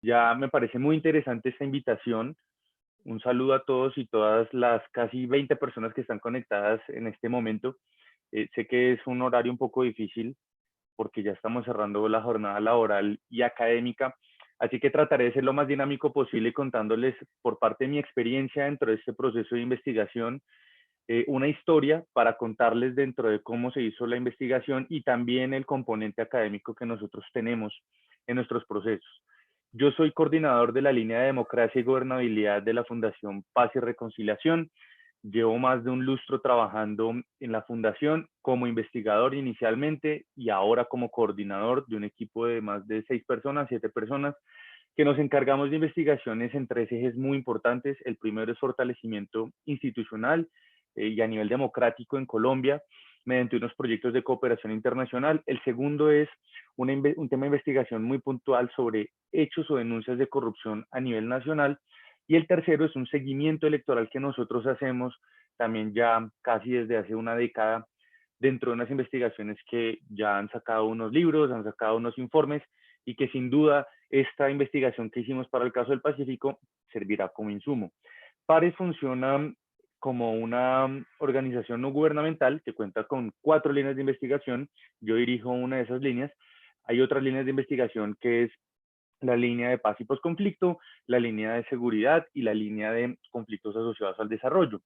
Ya me parece muy interesante esta invitación. Un saludo a todos y todas las casi 20 personas que están conectadas en este momento. Sé que es un horario un poco difícil porque ya estamos cerrando la jornada laboral y académica, así que trataré de ser lo más dinámico posible contándoles por parte de mi experiencia dentro de este proceso de investigación, una historia para contarles dentro de cómo se hizo la investigación y también el componente académico que nosotros tenemos en nuestros procesos. Yo soy coordinador de la línea de democracia y gobernabilidad de la Fundación Paz y Reconciliación. Llevo más de un lustro trabajando en la fundación como investigador inicialmente y ahora como coordinador de un equipo de más de 6 personas, 7 personas, que nos encargamos de investigaciones en 3 ejes muy importantes. El primero es fortalecimiento institucional y a nivel democrático en Colombia mediante unos proyectos de cooperación internacional. El segundo es un tema de investigación muy puntual sobre hechos o denuncias de corrupción a nivel nacional. Y el tercero es un seguimiento electoral que nosotros hacemos también ya casi desde hace una década dentro de unas investigaciones que ya han sacado unos libros, han sacado unos informes y que sin duda esta investigación que hicimos para el caso del Pacífico servirá como insumo. PARES funciona como una organización no gubernamental que cuenta con 4 líneas de investigación. Yo dirijo una de esas líneas. Hay otras líneas de investigación que es la línea de paz y posconflicto, la línea de seguridad y la línea de conflictos asociados al desarrollo.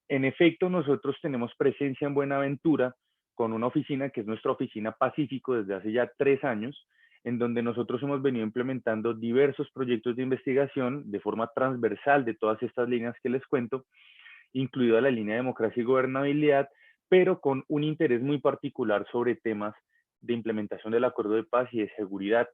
En efecto, nosotros tenemos presencia en Buenaventura con una oficina que es nuestra oficina Pacífico desde hace ya 3 años, en donde nosotros hemos venido implementando diversos proyectos de investigación de forma transversal de todas estas líneas que les cuento, incluida la línea de democracia y gobernabilidad, pero con un interés muy particular sobre temas de implementación del acuerdo de paz y de seguridad.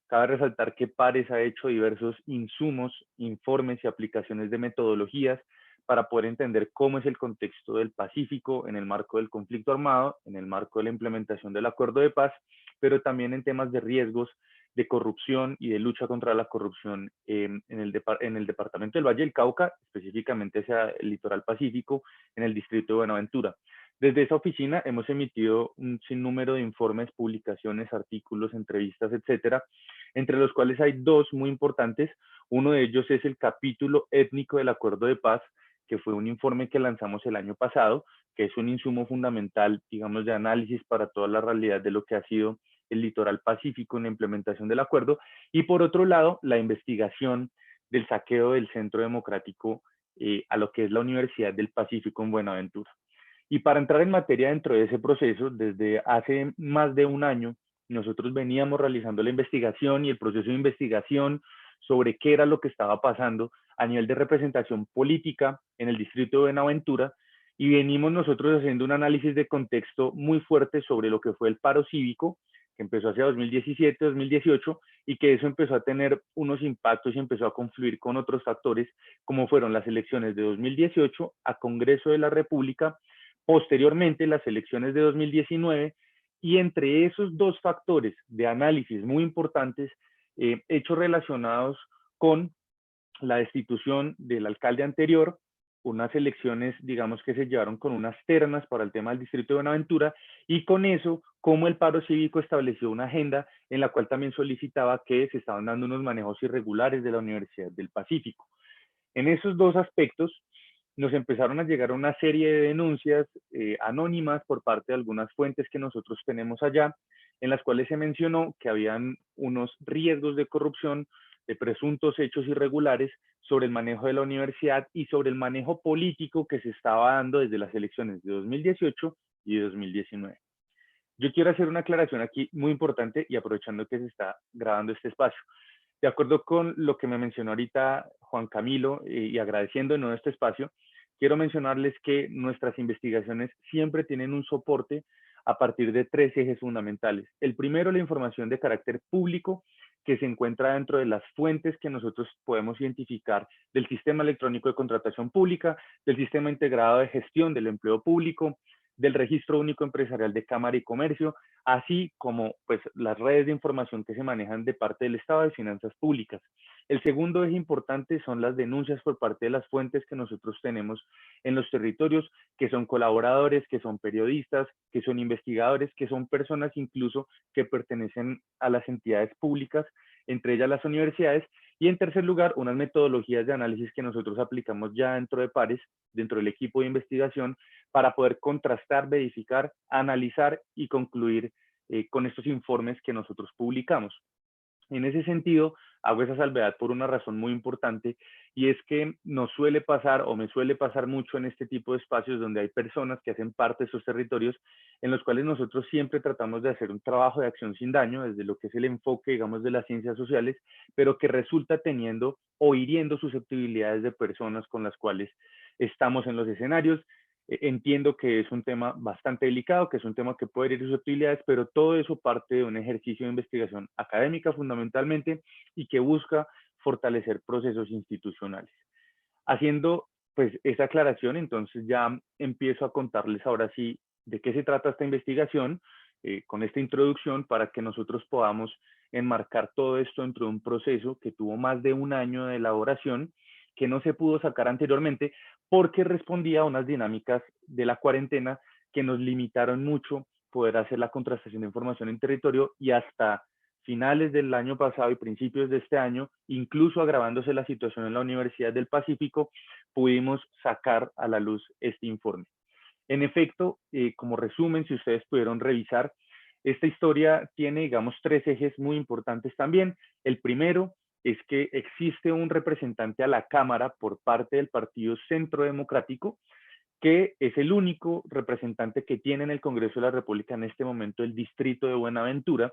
Cabe resaltar que PARES ha hecho diversos insumos, informes y aplicaciones de metodologías para poder entender cómo es el contexto del Pacífico en el marco del conflicto armado, en el marco de la implementación del acuerdo de paz, pero también en temas de riesgos de corrupción y de lucha contra la corrupción en el departamento del Valle del Cauca, específicamente hacia el litoral pacífico, en el distrito de Buenaventura. Desde esa oficina hemos emitido un sinnúmero de informes, publicaciones, artículos, entrevistas, etcétera, entre los cuales hay dos muy importantes. Uno de ellos es el capítulo étnico del Acuerdo de Paz, que fue un informe que lanzamos el año pasado, que es un insumo fundamental, digamos, de análisis para toda la realidad de lo que ha sido el litoral pacífico en la implementación del acuerdo. Y por otro lado, la investigación del saqueo del Centro Democrático a lo que es la Universidad del Pacífico en Buenaventura. Y para entrar en materia dentro de ese proceso, desde hace más de un año, nosotros veníamos realizando la investigación y el proceso de investigación sobre qué era lo que estaba pasando a nivel de representación política en el distrito de Buenaventura, y venimos nosotros haciendo un análisis de contexto muy fuerte sobre lo que fue el paro cívico, que empezó hacia 2017, 2018, y que eso empezó a tener unos impactos y empezó a confluir con otros factores, como fueron las elecciones de 2018 a Congreso de la República, posteriormente las elecciones de 2019, y entre esos dos factores de análisis muy importantes, hechos relacionados con la destitución del alcalde anterior, unas elecciones, digamos, que se llevaron con unas ternas para el tema del distrito de Buenaventura, y con eso, como el paro cívico estableció una agenda en la cual también solicitaba que se estaban dando unos manejos irregulares de la Universidad del Pacífico. En esos dos aspectos nos empezaron a llegar una serie de denuncias anónimas por parte de algunas fuentes que nosotros tenemos allá, en las cuales se mencionó que habían unos riesgos de corrupción, de presuntos hechos irregulares sobre el manejo de la universidad y sobre el manejo político que se estaba dando desde las elecciones de 2018 y de 2019. Yo quiero hacer una aclaración aquí muy importante y aprovechando que se está grabando este espacio. De acuerdo con lo que me mencionó ahorita Juan Camilo y agradeciendo de nuevo este espacio, quiero mencionarles que nuestras investigaciones siempre tienen un soporte a partir de 3 ejes fundamentales. El primero, la información de carácter público que se encuentra dentro de las fuentes que nosotros podemos identificar del Sistema Electrónico de Contratación Pública, del Sistema Integrado de Gestión del Empleo Público, del Registro Único Empresarial de Cámara y Comercio, así como pues, las redes de información que se manejan de parte del Estado de Finanzas Públicas. El segundo eje importante son las denuncias por parte de las fuentes que nosotros tenemos en los territorios, que son colaboradores, que son periodistas, que son investigadores, que son personas incluso que pertenecen a las entidades públicas entre ellas las universidades, y en tercer lugar, unas metodologías de análisis que nosotros aplicamos ya dentro de pares, dentro del equipo de investigación, para poder contrastar, verificar, analizar y concluir con estos informes que nosotros publicamos. En ese sentido, hago esa salvedad por una razón muy importante, y es que nos suele pasar, o me suele pasar mucho en este tipo de espacios donde hay personas que hacen parte de esos territorios, en los cuales nosotros siempre tratamos de hacer un trabajo de acción sin daño, desde lo que es el enfoque, digamos, de las ciencias sociales, pero que resulta teniendo o hiriendo susceptibilidades de personas con las cuales estamos en los escenarios. Entiendo que es un tema bastante delicado, que es un tema que puede herir susceptibilidades, pero todo eso parte de un ejercicio de investigación académica fundamentalmente, y que busca fortalecer procesos institucionales. Haciendo pues esa aclaración, entonces ya empiezo a contarles ahora sí de qué se trata esta investigación, con esta introducción, para que nosotros podamos enmarcar todo esto dentro de un proceso que tuvo más de un año de elaboración, que no se pudo sacar anteriormente porque respondía a unas dinámicas de la cuarentena que nos limitaron mucho poder hacer la contrastación de información en territorio, y hasta finales del año pasado y principios de este año, incluso agravándose la situación en la Universidad del Pacífico, pudimos sacar a la luz este informe. En efecto, como resumen, si ustedes pudieron revisar, esta historia tiene, digamos, tres ejes muy importantes también. El primero es que existe un representante a la Cámara por parte del Partido Centro Democrático, que es el único representante que tiene en el Congreso de la República en este momento el distrito de Buenaventura,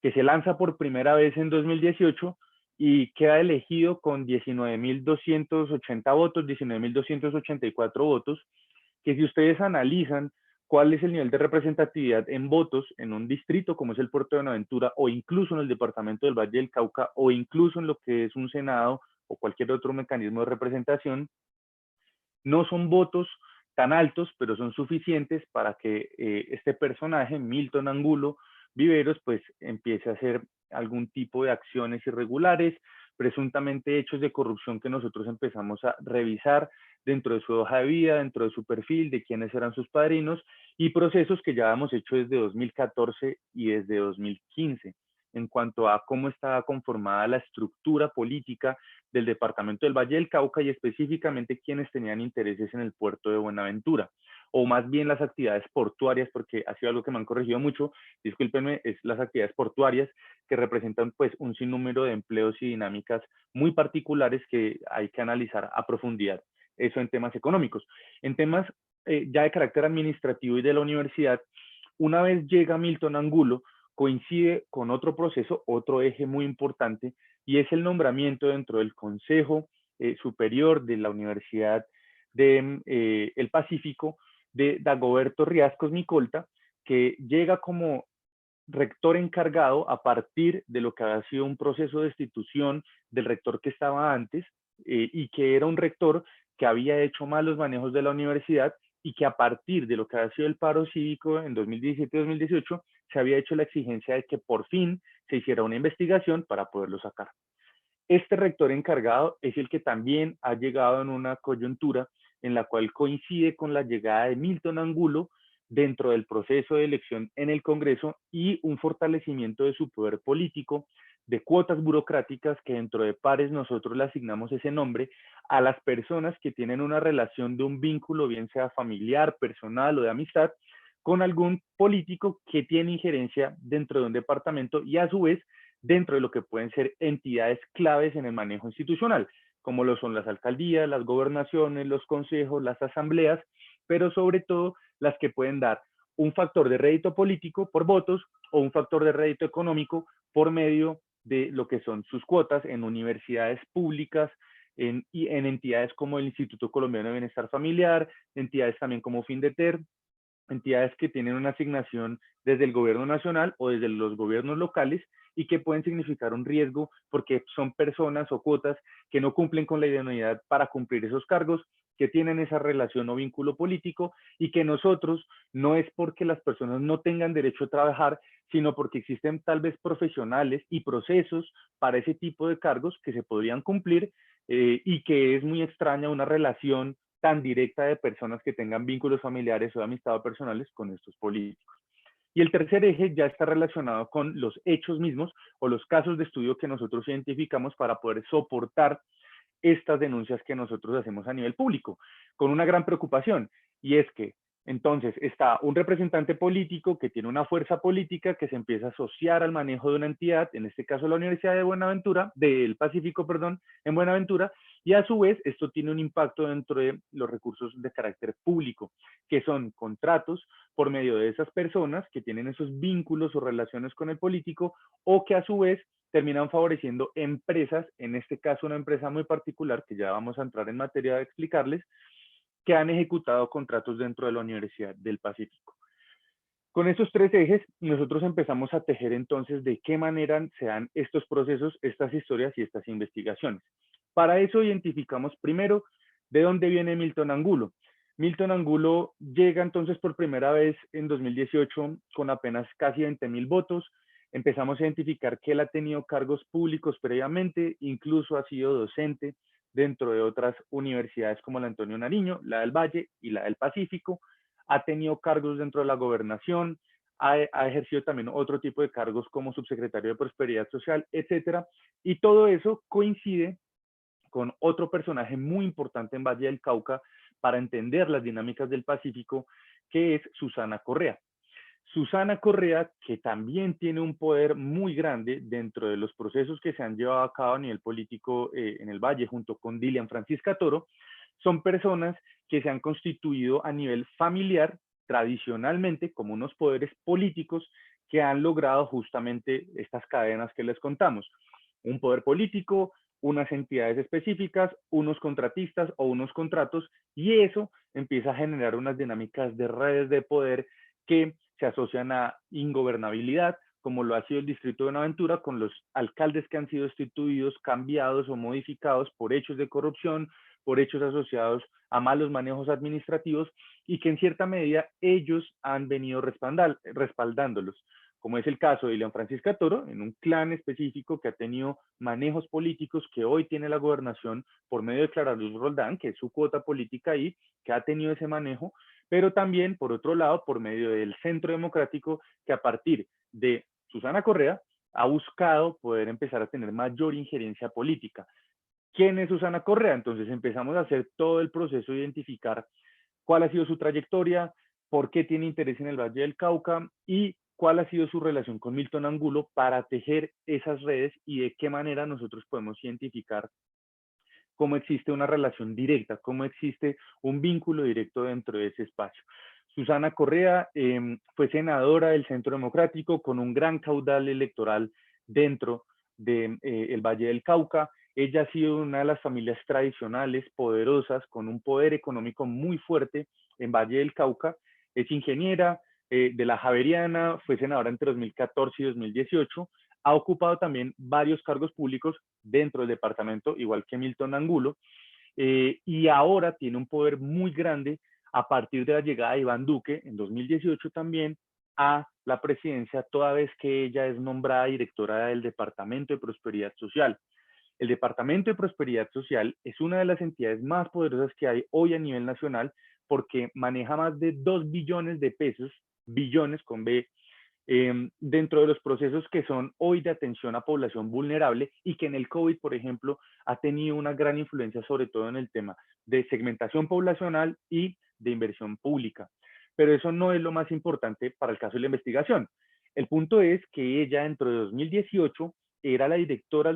que se lanza por primera vez en 2018 y queda elegido con 19.280 votos, 19.284 votos, que si ustedes analizan cuál es el nivel de representatividad en votos en un distrito como es el Puerto de Buenaventura, o incluso en el departamento del Valle del Cauca, o incluso en lo que es un Senado o cualquier otro mecanismo de representación, no son votos tan altos, pero son suficientes para que este personaje, Milton Angulo Viveros, pues empiece a hacer algún tipo de acciones irregulares, presuntamente hechos de corrupción que nosotros empezamos a revisar dentro de su hoja de vida, dentro de su perfil, de quiénes eran sus padrinos, y procesos que ya hemos hecho desde 2014 y desde 2015 en cuanto a cómo estaba conformada la estructura política del departamento del Valle del Cauca, y específicamente quienes tenían intereses en el puerto de Buenaventura, o más bien las actividades portuarias, porque ha sido algo que me han corregido mucho, discúlpenme, es las actividades portuarias, que representan pues un sinnúmero de empleos y dinámicas muy particulares que hay que analizar a profundidad. Eso en temas económicos. En temas ya de carácter administrativo y de la universidad, una vez llega Milton Angulo, coincide con otro proceso, otro eje muy importante, y es el nombramiento dentro del Consejo Superior de la Universidad de el Pacífico de Dagoberto Riascos Micolta, que llega como rector encargado a partir de lo que había sido un proceso de destitución del rector que estaba antes, y que era un rector que había hecho malos manejos de la universidad, y que a partir de lo que había sido el paro cívico en 2017-2018 se había hecho la exigencia de que por fin se hiciera una investigación para poderlo sacar. Este rector encargado es el que también ha llegado en una coyuntura en la cual coincide con la llegada de Milton Angulo dentro del proceso de elección en el Congreso, y un fortalecimiento de su poder político, de cuotas burocráticas que dentro de pares nosotros le asignamos ese nombre a las personas que tienen una relación de un vínculo, bien sea familiar, personal o de amistad, con algún político que tiene injerencia dentro de un departamento, y a su vez dentro de lo que pueden ser entidades claves en el manejo institucional, como lo son las alcaldías, las gobernaciones, los consejos, las asambleas, pero sobre todo las que pueden dar un factor de rédito político por votos, o un factor de rédito económico por medio de lo que son sus cuotas en universidades públicas, y en entidades como el Instituto Colombiano de Bienestar Familiar, entidades también como Findeter, entidades que tienen una asignación desde el gobierno nacional o desde los gobiernos locales, y que pueden significar un riesgo porque son personas o cuotas que no cumplen con la idoneidad para cumplir esos cargos, que tienen esa relación o vínculo político, y que nosotros, no es porque las personas no tengan derecho a trabajar, sino porque existen tal vez profesionales y procesos para ese tipo de cargos que se podrían cumplir, y que es muy extraña una relación tan directa de personas que tengan vínculos familiares o de amistad o personales con estos políticos. Y el tercer eje ya está relacionado con los hechos mismos o los casos de estudio que nosotros identificamos para poder soportar estas denuncias que nosotros hacemos a nivel público, con una gran preocupación, y es que entonces está un representante político que tiene una fuerza política que se empieza a asociar al manejo de una entidad, en este caso la Universidad de Buenaventura, del Pacífico, perdón, en Buenaventura, y a su vez esto tiene un impacto dentro de los recursos de carácter público, que son contratos por medio de esas personas que tienen esos vínculos o relaciones con el político, o que a su vez terminan favoreciendo empresas, en este caso una empresa muy particular, que ya vamos a entrar en materia de explicarles, que han ejecutado contratos dentro de la Universidad del Pacífico. Con estos tres ejes, nosotros empezamos a tejer entonces de qué manera se dan estos procesos, estas historias y estas investigaciones. Para eso identificamos primero de dónde viene Milton Angulo. Milton Angulo llega entonces por primera vez en 2018 con apenas casi 20.000 votos. Empezamos a identificar que él ha tenido cargos públicos previamente, incluso ha sido docente dentro de otras universidades como la Antonio Nariño, la del Valle y la del Pacífico. Ha tenido cargos dentro de la gobernación, ha ejercido también otro tipo de cargos como subsecretario de Prosperidad Social, etcétera. Y todo eso coincide con otro personaje muy importante en Valle del Cauca para entender las dinámicas del Pacífico, que es Susana Correa. Susana Correa, que también tiene un poder muy grande dentro de los procesos que se han llevado a cabo a nivel político en el Valle, junto con Dilian Francisca Toro, son personas que se han constituido a nivel familiar tradicionalmente como unos poderes políticos que han logrado justamente estas cadenas que les contamos. Un poder político, unas entidades específicas, unos contratistas o unos contratos, y eso empieza a generar unas dinámicas de redes de poder que se asocian a ingobernabilidad, como lo ha sido el Distrito de Buenaventura, con los alcaldes que han sido destituidos, cambiados o modificados por hechos de corrupción, por hechos asociados a malos manejos administrativos, y que en cierta medida ellos han venido respaldándolos, como es el caso de León Francisca Toro, en un clan específico que ha tenido manejos políticos, que hoy tiene la gobernación por medio de Clara Luz Roldán, que es su cuota política ahí, que ha tenido ese manejo, pero también, por otro lado, por medio del Centro Democrático, que a partir de Susana Correa ha buscado poder empezar a tener mayor injerencia política. ¿Quién es Susana Correa? Entonces empezamos a hacer todo el proceso de identificar cuál ha sido su trayectoria, por qué tiene interés en el Valle del Cauca y cuál ha sido su relación con Milton Angulo para tejer esas redes y de qué manera nosotros podemos identificar cómo existe una relación directa, cómo existe un vínculo directo dentro de ese espacio. Susana Correa fue senadora del Centro Democrático con un gran caudal electoral dentro del Valle del Cauca. Ella ha sido una de las familias tradicionales, poderosas, con un poder económico muy fuerte en Valle del Cauca. Es ingeniera de la Javeriana, fue senadora entre 2014 y 2018. Ha ocupado también varios cargos públicos dentro del departamento, igual que Milton Angulo, y ahora tiene un poder muy grande a partir de la llegada de Iván Duque en 2018 también a la presidencia, toda vez que ella es nombrada directora del Departamento de Prosperidad Social. El Departamento de Prosperidad Social es una de las entidades más poderosas que hay hoy a nivel nacional porque maneja más de 2 billones de pesos, billones con B, dentro de los procesos que son hoy de atención a población vulnerable y que en el COVID, por ejemplo, ha tenido una gran influencia, sobre todo en el tema de segmentación poblacional y de inversión pública. Pero eso no es lo más importante para el caso de la investigación. El punto es que ella, dentro de 2018, era la directora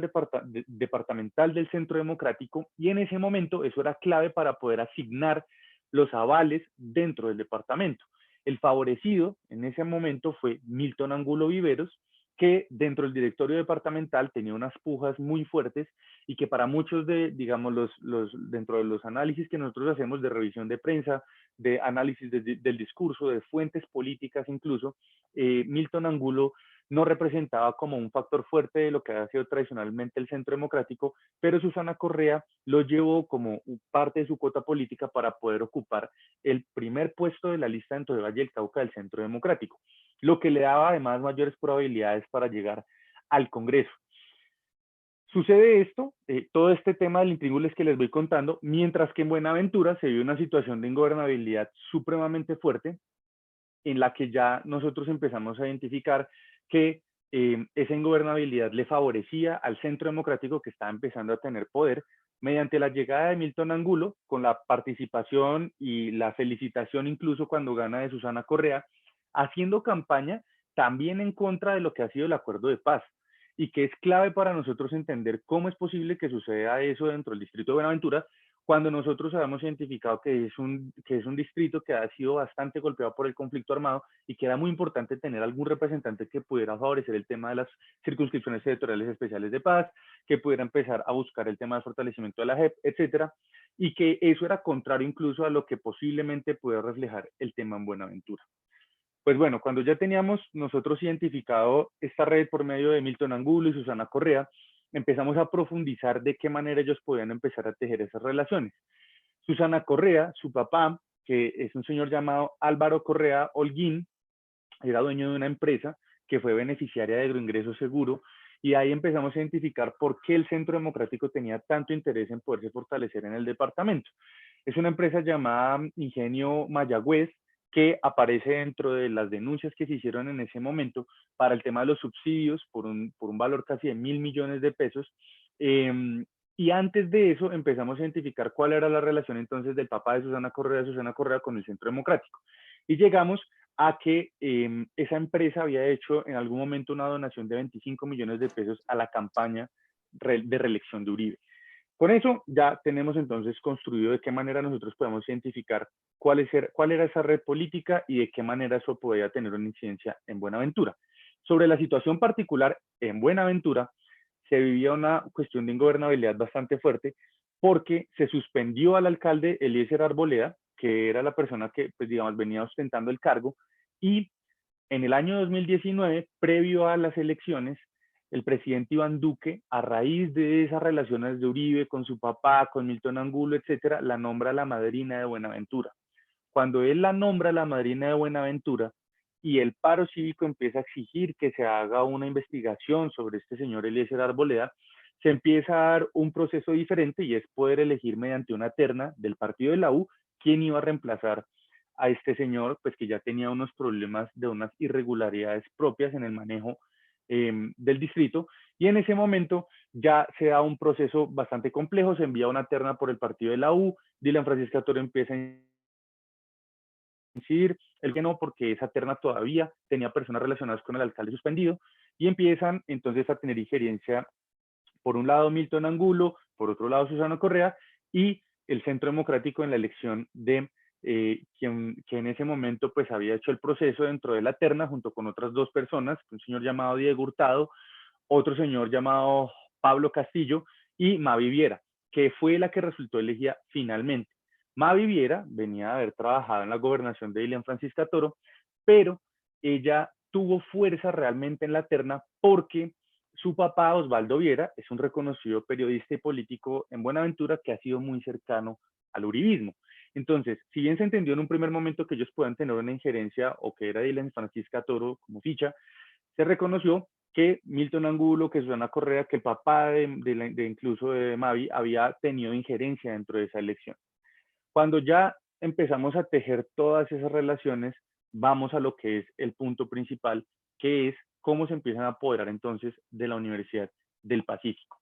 departamental del Centro Democrático y en ese momento eso era clave para poder asignar los avales dentro del departamento. El favorecido en ese momento fue Milton Angulo Viveros, que dentro del directorio departamental tenía unas pujas muy fuertes y que para muchos de, digamos, dentro de los análisis que nosotros hacemos de revisión de prensa, de análisis del discurso, de fuentes políticas incluso, Milton Angulo no representaba como un factor fuerte de lo que ha sido tradicionalmente el Centro Democrático, pero Susana Correa lo llevó como parte de su cuota política para poder ocupar el primer puesto de la lista dentro de Valle del Cauca del Centro Democrático, lo que le daba además mayores probabilidades para llegar al Congreso. Sucede esto, todo este tema del intríngulis que les voy contando, mientras que en Buenaventura se vive una situación de ingobernabilidad supremamente fuerte, en la que ya nosotros empezamos a identificar que esa ingobernabilidad le favorecía al Centro Democrático, que estaba empezando a tener poder, mediante la llegada de Milton Angulo, con la participación y la felicitación incluso cuando gana de Susana Correa, haciendo campaña también en contra de lo que ha sido el acuerdo de paz, y que es clave para nosotros entender cómo es posible que suceda eso dentro del distrito de Buenaventura, cuando nosotros habíamos identificado que es un distrito que ha sido bastante golpeado por el conflicto armado y que era muy importante tener algún representante que pudiera favorecer el tema de las circunscripciones territoriales especiales de paz, que pudiera empezar a buscar el tema de fortalecimiento de la JEP, etcétera, y que eso era contrario incluso a lo que posiblemente pudiera reflejar el tema en Buenaventura. Pues bueno, cuando ya teníamos nosotros identificado esta red por medio de Milton Angulo y Susana Correa, empezamos a profundizar de qué manera ellos podían empezar a tejer esas relaciones. Susana Correa, su papá, que es un señor llamado Álvaro Correa Holguín, era dueño de una empresa que fue beneficiaria de Agroingreso Seguro, y ahí empezamos a identificar por qué el Centro Democrático tenía tanto interés en poderse fortalecer en el departamento. Es una empresa llamada Ingenio Mayagüez, que aparece dentro de las denuncias que se hicieron en ese momento para el tema de los subsidios por un valor casi de 1.000 millones de pesos. Y antes de eso empezamos a identificar cuál era la relación entonces del papá de Susana Correa con el Centro Democrático. Y llegamos a que esa empresa había hecho en algún momento una donación de 25 millones de pesos a la campaña de reelección de Uribe. Con eso ya tenemos entonces construido de qué manera nosotros podemos identificar cuál era esa red política y de qué manera eso podía tener una incidencia en Buenaventura. Sobre la situación particular en Buenaventura, se vivía una cuestión de ingobernabilidad bastante fuerte porque se suspendió al alcalde Eliezer Arboleda, que era la persona que, pues, digamos, venía ostentando el cargo, y en el año 2019, previo a las elecciones, el presidente Iván Duque, a raíz de esas relaciones de Uribe con su papá, con Milton Angulo, etcétera, la nombra la madrina de Buenaventura. Cuando él la nombra la madrina de Buenaventura y el paro cívico empieza a exigir que se haga una investigación sobre este señor Eliezer Arboleda, se empieza a dar un proceso diferente y es poder elegir mediante una terna del partido de la U quién iba a reemplazar a este señor, pues que ya tenía unos problemas de unas irregularidades propias en el manejo del distrito, y en ese momento ya se da un proceso bastante complejo, se envía una terna por el partido de la U, Dylan Francisca Toro empieza a incidir, el que no, porque esa terna todavía tenía personas relacionadas con el alcalde suspendido, y empiezan entonces a tener injerencia, por un lado Milton Angulo, por otro lado Susana Correa, y el Centro Democrático en la elección de quien en ese momento pues había hecho el proceso dentro de la terna junto con otras dos personas, un señor llamado Diego Hurtado, otro señor llamado Pablo Castillo y Mavi Viera, que fue la que resultó elegida finalmente. Mavi Viera venía de haber trabajado en la gobernación de Dilian Francisca Toro, pero ella tuvo fuerza realmente en la terna porque su papá, Osvaldo Viera, es un reconocido periodista y político en Buenaventura que ha sido muy cercano al uribismo. Entonces, si bien se entendió en un primer momento que ellos puedan tener una injerencia o que era Dilian Francisca Toro como ficha, se reconoció que Milton Angulo, que Susana Correa, que el papá de incluso de Mavi había tenido injerencia dentro de esa elección. Cuando ya empezamos a tejer todas esas relaciones, vamos a lo que es el punto principal, que es cómo se empiezan a apoderar entonces de la Universidad del Pacífico.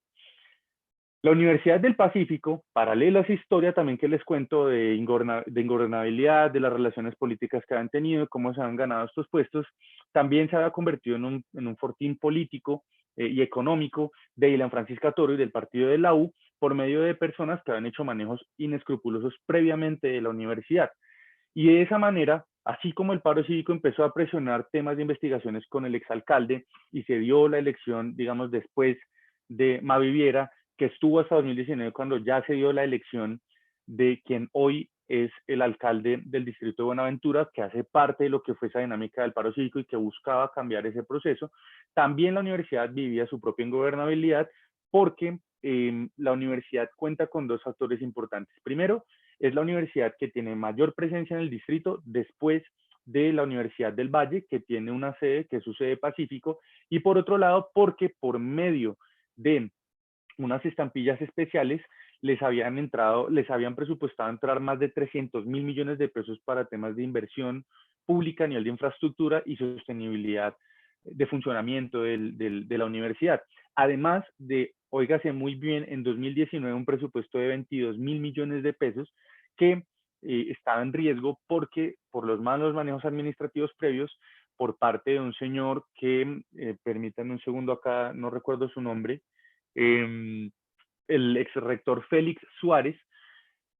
La Universidad del Pacífico, paralela a esa historia también que les cuento de ingobernabilidad, de las relaciones políticas que han tenido, cómo se han ganado estos puestos, también se ha convertido en un fortín político y económico de Ilan Francisca Toro y del partido de la U, por medio de personas que habían hecho manejos inescrupulosos previamente de la universidad. Y de esa manera, así como el paro cívico empezó a presionar temas de investigaciones con el exalcalde y se dio la elección, digamos, después de Mavi Viera, que estuvo hasta 2019 cuando ya se dio la elección de quien hoy es el alcalde del distrito de Buenaventura, que hace parte de lo que fue esa dinámica del paro cívico y que buscaba cambiar ese proceso. También la universidad vivía su propia ingobernabilidad porque la universidad cuenta con dos factores importantes. Primero, es la universidad que tiene mayor presencia en el distrito después de la Universidad del Valle, que tiene una sede, que es su sede Pacífico, y por otro lado, porque por medio de unas estampillas especiales, les habían presupuestado entrar más de 300.000 millones de pesos para temas de inversión pública a nivel de infraestructura y sostenibilidad de funcionamiento de la universidad. Además de, óigase muy bien, en 2019 un presupuesto de 22.000 millones de pesos que estaba en riesgo porque por los malos manejos administrativos previos por parte de un señor que, permítanme un segundo acá, no recuerdo su nombre, eh, el ex rector Félix Suárez,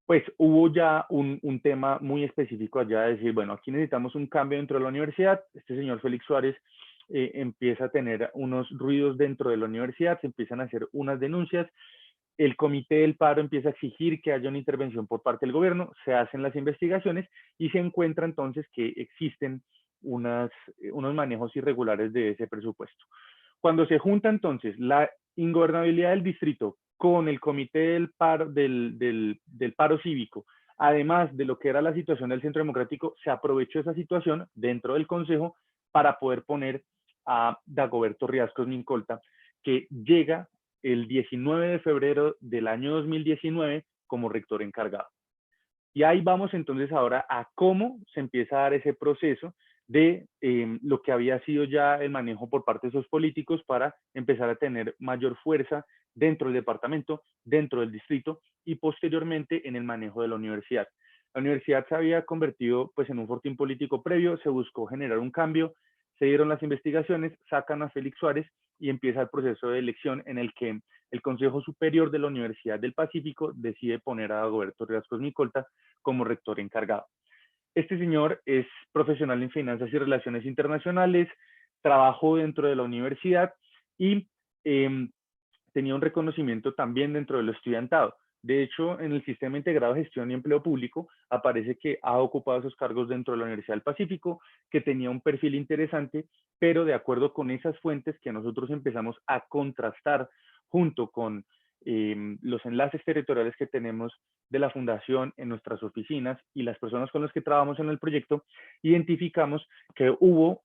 pues hubo ya un tema muy específico allá de decir, bueno, aquí necesitamos un cambio dentro de la universidad. Este señor Félix Suárez empieza a tener unos ruidos dentro de la universidad, se empiezan a hacer unas denuncias, el comité del paro empieza a exigir que haya una intervención por parte del gobierno, se hacen las investigaciones y se encuentra entonces que existen unos manejos irregulares de ese presupuesto. Cuando se junta entonces la ingobernabilidad del distrito con el comité del paro cívico, además de lo que era la situación del Centro Democrático, se aprovechó esa situación dentro del Consejo para poder poner a Dagoberto Riascos Mincolta, que llega el 19 de febrero del año 2019 como rector encargado. Y ahí vamos entonces ahora a cómo se empieza a dar ese proceso de lo que había sido ya el manejo por parte de esos políticos para empezar a tener mayor fuerza dentro del departamento, dentro del distrito y posteriormente en el manejo de la universidad. La universidad se había convertido pues en un fortín político previo, se buscó generar un cambio, se dieron las investigaciones, sacan a Félix Suárez y empieza el proceso de elección en el que el Consejo Superior de la Universidad del Pacífico decide poner a Dagoberto Riascos Mincolta como rector encargado. Este señor es profesional en finanzas y relaciones internacionales, trabajó dentro de la universidad y eh, tenía un reconocimiento también dentro del estudiantado. De hecho, en el Sistema Integrado de Gestión y Empleo Público aparece que ha ocupado esos cargos dentro de la Universidad del Pacífico, que tenía un perfil interesante, pero de acuerdo con esas fuentes que nosotros empezamos a contrastar junto con los enlaces territoriales que tenemos de la fundación en nuestras oficinas y las personas con las que trabajamos en el proyecto, identificamos que hubo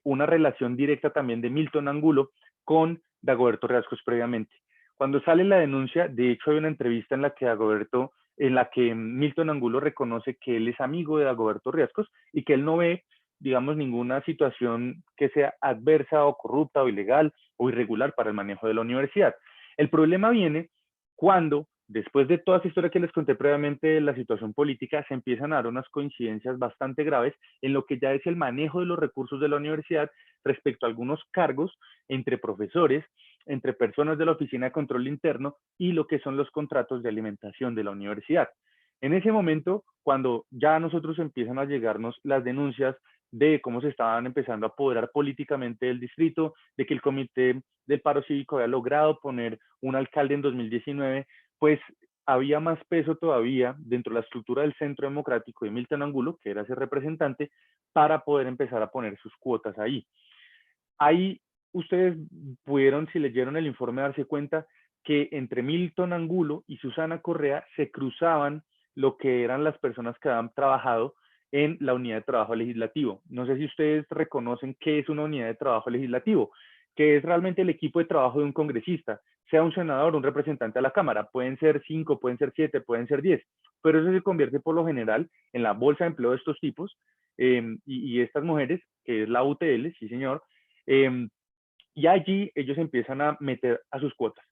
una relación directa también de Milton Angulo con Dagoberto Riascos previamente. Cuando sale la denuncia, de hecho hay una entrevista en la que Milton Angulo reconoce que él es amigo de Dagoberto Riascos y que él no ve, digamos, ninguna situación que sea adversa o corrupta o ilegal o irregular para el manejo de la universidad. El problema viene cuando, después de toda esa historia que les conté previamente de la situación política, se empiezan a dar unas coincidencias bastante graves en lo que ya es el manejo de los recursos de la universidad respecto a algunos cargos entre profesores, entre personas de la Oficina de Control Interno y lo que son los contratos de alimentación de la universidad. En ese momento, cuando ya a nosotros empiezan a llegarnos las denuncias de cómo se estaban empezando a apoderar políticamente del distrito, de que el comité del paro cívico había logrado poner un alcalde en 2019, pues había más peso todavía dentro de la estructura del Centro Democrático de Milton Angulo, que era ese representante, para poder empezar a poner sus cuotas ahí. Ahí ustedes pudieron, si leyeron el informe, darse cuenta que entre Milton Angulo y Susana Correa se cruzaban lo que eran las personas que habían trabajado en la unidad de trabajo legislativo. No sé si ustedes reconocen qué es una unidad de trabajo legislativo, que es realmente el equipo de trabajo de un congresista, sea un senador, un representante a la Cámara. Pueden ser 5, pueden ser 7, pueden ser 10, pero eso se convierte por lo general en la bolsa de empleo de estos tipos y estas mujeres, que es la UTL, sí señor, eh, y allí ellos empiezan a meter a sus cuotas.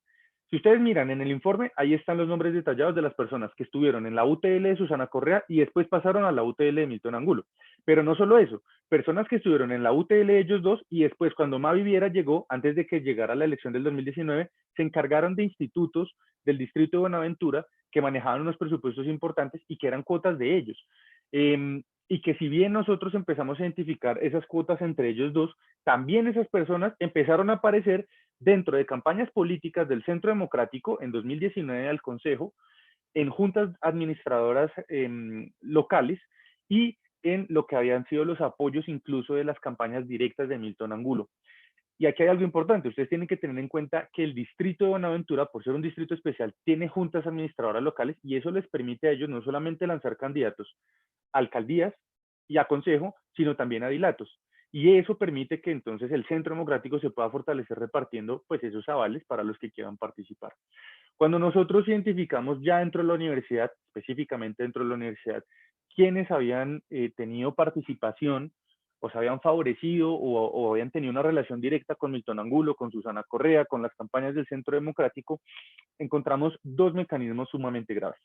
Si ustedes miran en el informe, ahí están los nombres detallados de las personas que estuvieron en la UTL de Susana Correa y después pasaron a la UTL de Milton Angulo. Pero no solo eso, personas que estuvieron en la UTL de ellos dos y después cuando Mavi Viera llegó, antes de que llegara la elección del 2019, se encargaron de institutos del distrito de Buenaventura que manejaban unos presupuestos importantes y que eran cuotas de ellos. Y que si bien nosotros empezamos a identificar esas cuotas entre ellos dos, también esas personas empezaron a aparecer dentro de campañas políticas del Centro Democrático en 2019 al Consejo, en juntas administradoras locales y en lo que habían sido los apoyos incluso de las campañas directas de Milton Angulo. Y aquí hay algo importante, ustedes tienen que tener en cuenta que el distrito de Buenaventura, por ser un distrito especial, tiene juntas administradoras locales y eso les permite a ellos no solamente lanzar candidatos a alcaldías y a consejo, sino también a dilatos. y eso permite que entonces el Centro Democrático se pueda fortalecer repartiendo pues esos avales para los que quieran participar. Cuando nosotros identificamos ya dentro de la universidad, específicamente dentro de la universidad, quienes habían tenido participación o se habían favorecido o habían tenido una relación directa con Milton Angulo, con Susana Correa, con las campañas del Centro Democrático, encontramos dos mecanismos sumamente graves.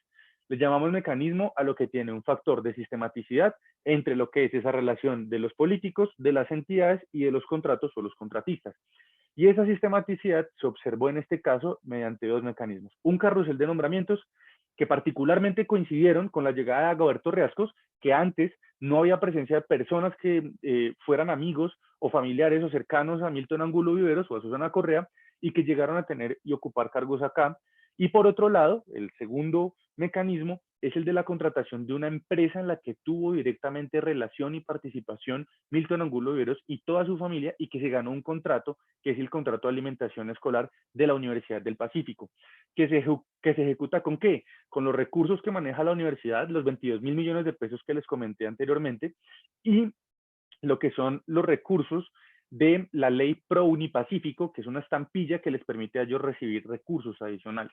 Le llamamos mecanismo a lo que tiene un factor de sistematicidad entre lo que es esa relación de los políticos, de las entidades y de los contratos o los contratistas. Y esa sistematicidad se observó en este caso mediante dos mecanismos. Un carrusel de nombramientos que particularmente coincidieron con la llegada de Agoberto Riascos, que antes no había presencia de personas que fueran amigos o familiares o cercanos a Milton Angulo Viveros o a Susana Correa y que llegaron a tener y ocupar cargos acá. Y por otro lado, el segundo mecanismo es el de la contratación de una empresa en la que tuvo directamente relación y participación Milton Angulo Viveros y toda su familia y que se ganó un contrato, que es el contrato de alimentación escolar de la Universidad del Pacífico, que se ejecuta con qué? Con los recursos que maneja la universidad, los 22.000 millones de pesos que les comenté anteriormente, y lo que son los recursos de la ley Pro Unipacífico, que es una estampilla que les permite a ellos recibir recursos adicionales.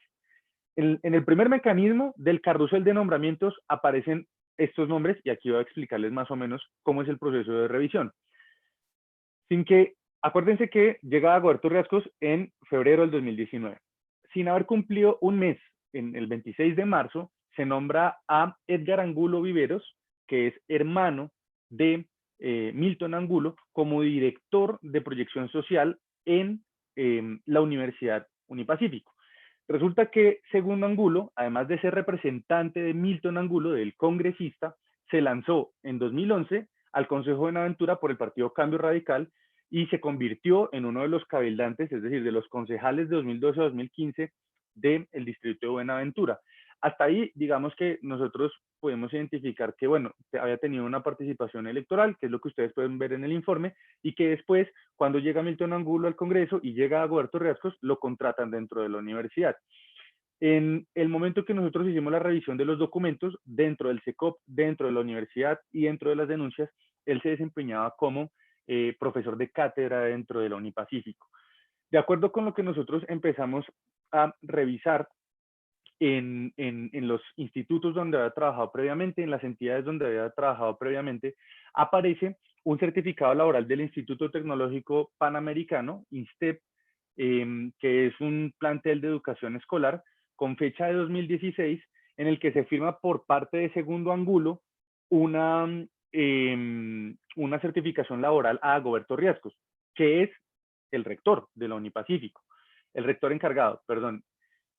En el primer mecanismo del carrusel de nombramientos aparecen estos nombres y aquí voy a explicarles más o menos cómo es el proceso de revisión. Sin que, acuérdense que llega Agoberto Riascos en febrero del 2019. Sin haber cumplido un mes, en el 26 de marzo, se nombra a Edgar Angulo Viveros, que es hermano de Milton Angulo, como director de proyección social en la Universidad Unipacífico. Resulta que, según Angulo, además de ser representante de Milton Angulo, del congresista, se lanzó en 2011 al Consejo de Buenaventura por el Partido Cambio Radical y se convirtió en uno de los cabildantes, es decir, de los concejales de 2012 a 2015 del distrito de Buenaventura. Hasta ahí, digamos que nosotros podemos identificar que, bueno, había tenido una participación electoral, que es lo que ustedes pueden ver en el informe, y que después, cuando llega Milton Angulo al Congreso y llega Agoberto Riascos, lo contratan dentro de la universidad. En el momento que nosotros hicimos la revisión de los documentos, dentro del SECOP, dentro de la universidad y dentro de las denuncias, él se desempeñaba como profesor de cátedra dentro de la Unipacífico. De acuerdo con lo que nosotros empezamos a revisar en los institutos donde había trabajado previamente, en las entidades donde había trabajado previamente, aparece un certificado laboral del Instituto Tecnológico Panamericano, INSTEP, que es un plantel de educación escolar con fecha de 2016, en el que se firma por parte de Segundo Angulo una, una certificación laboral a Agoberto Riascos, que es el rector de la Unipacífico, el rector encargado, perdón.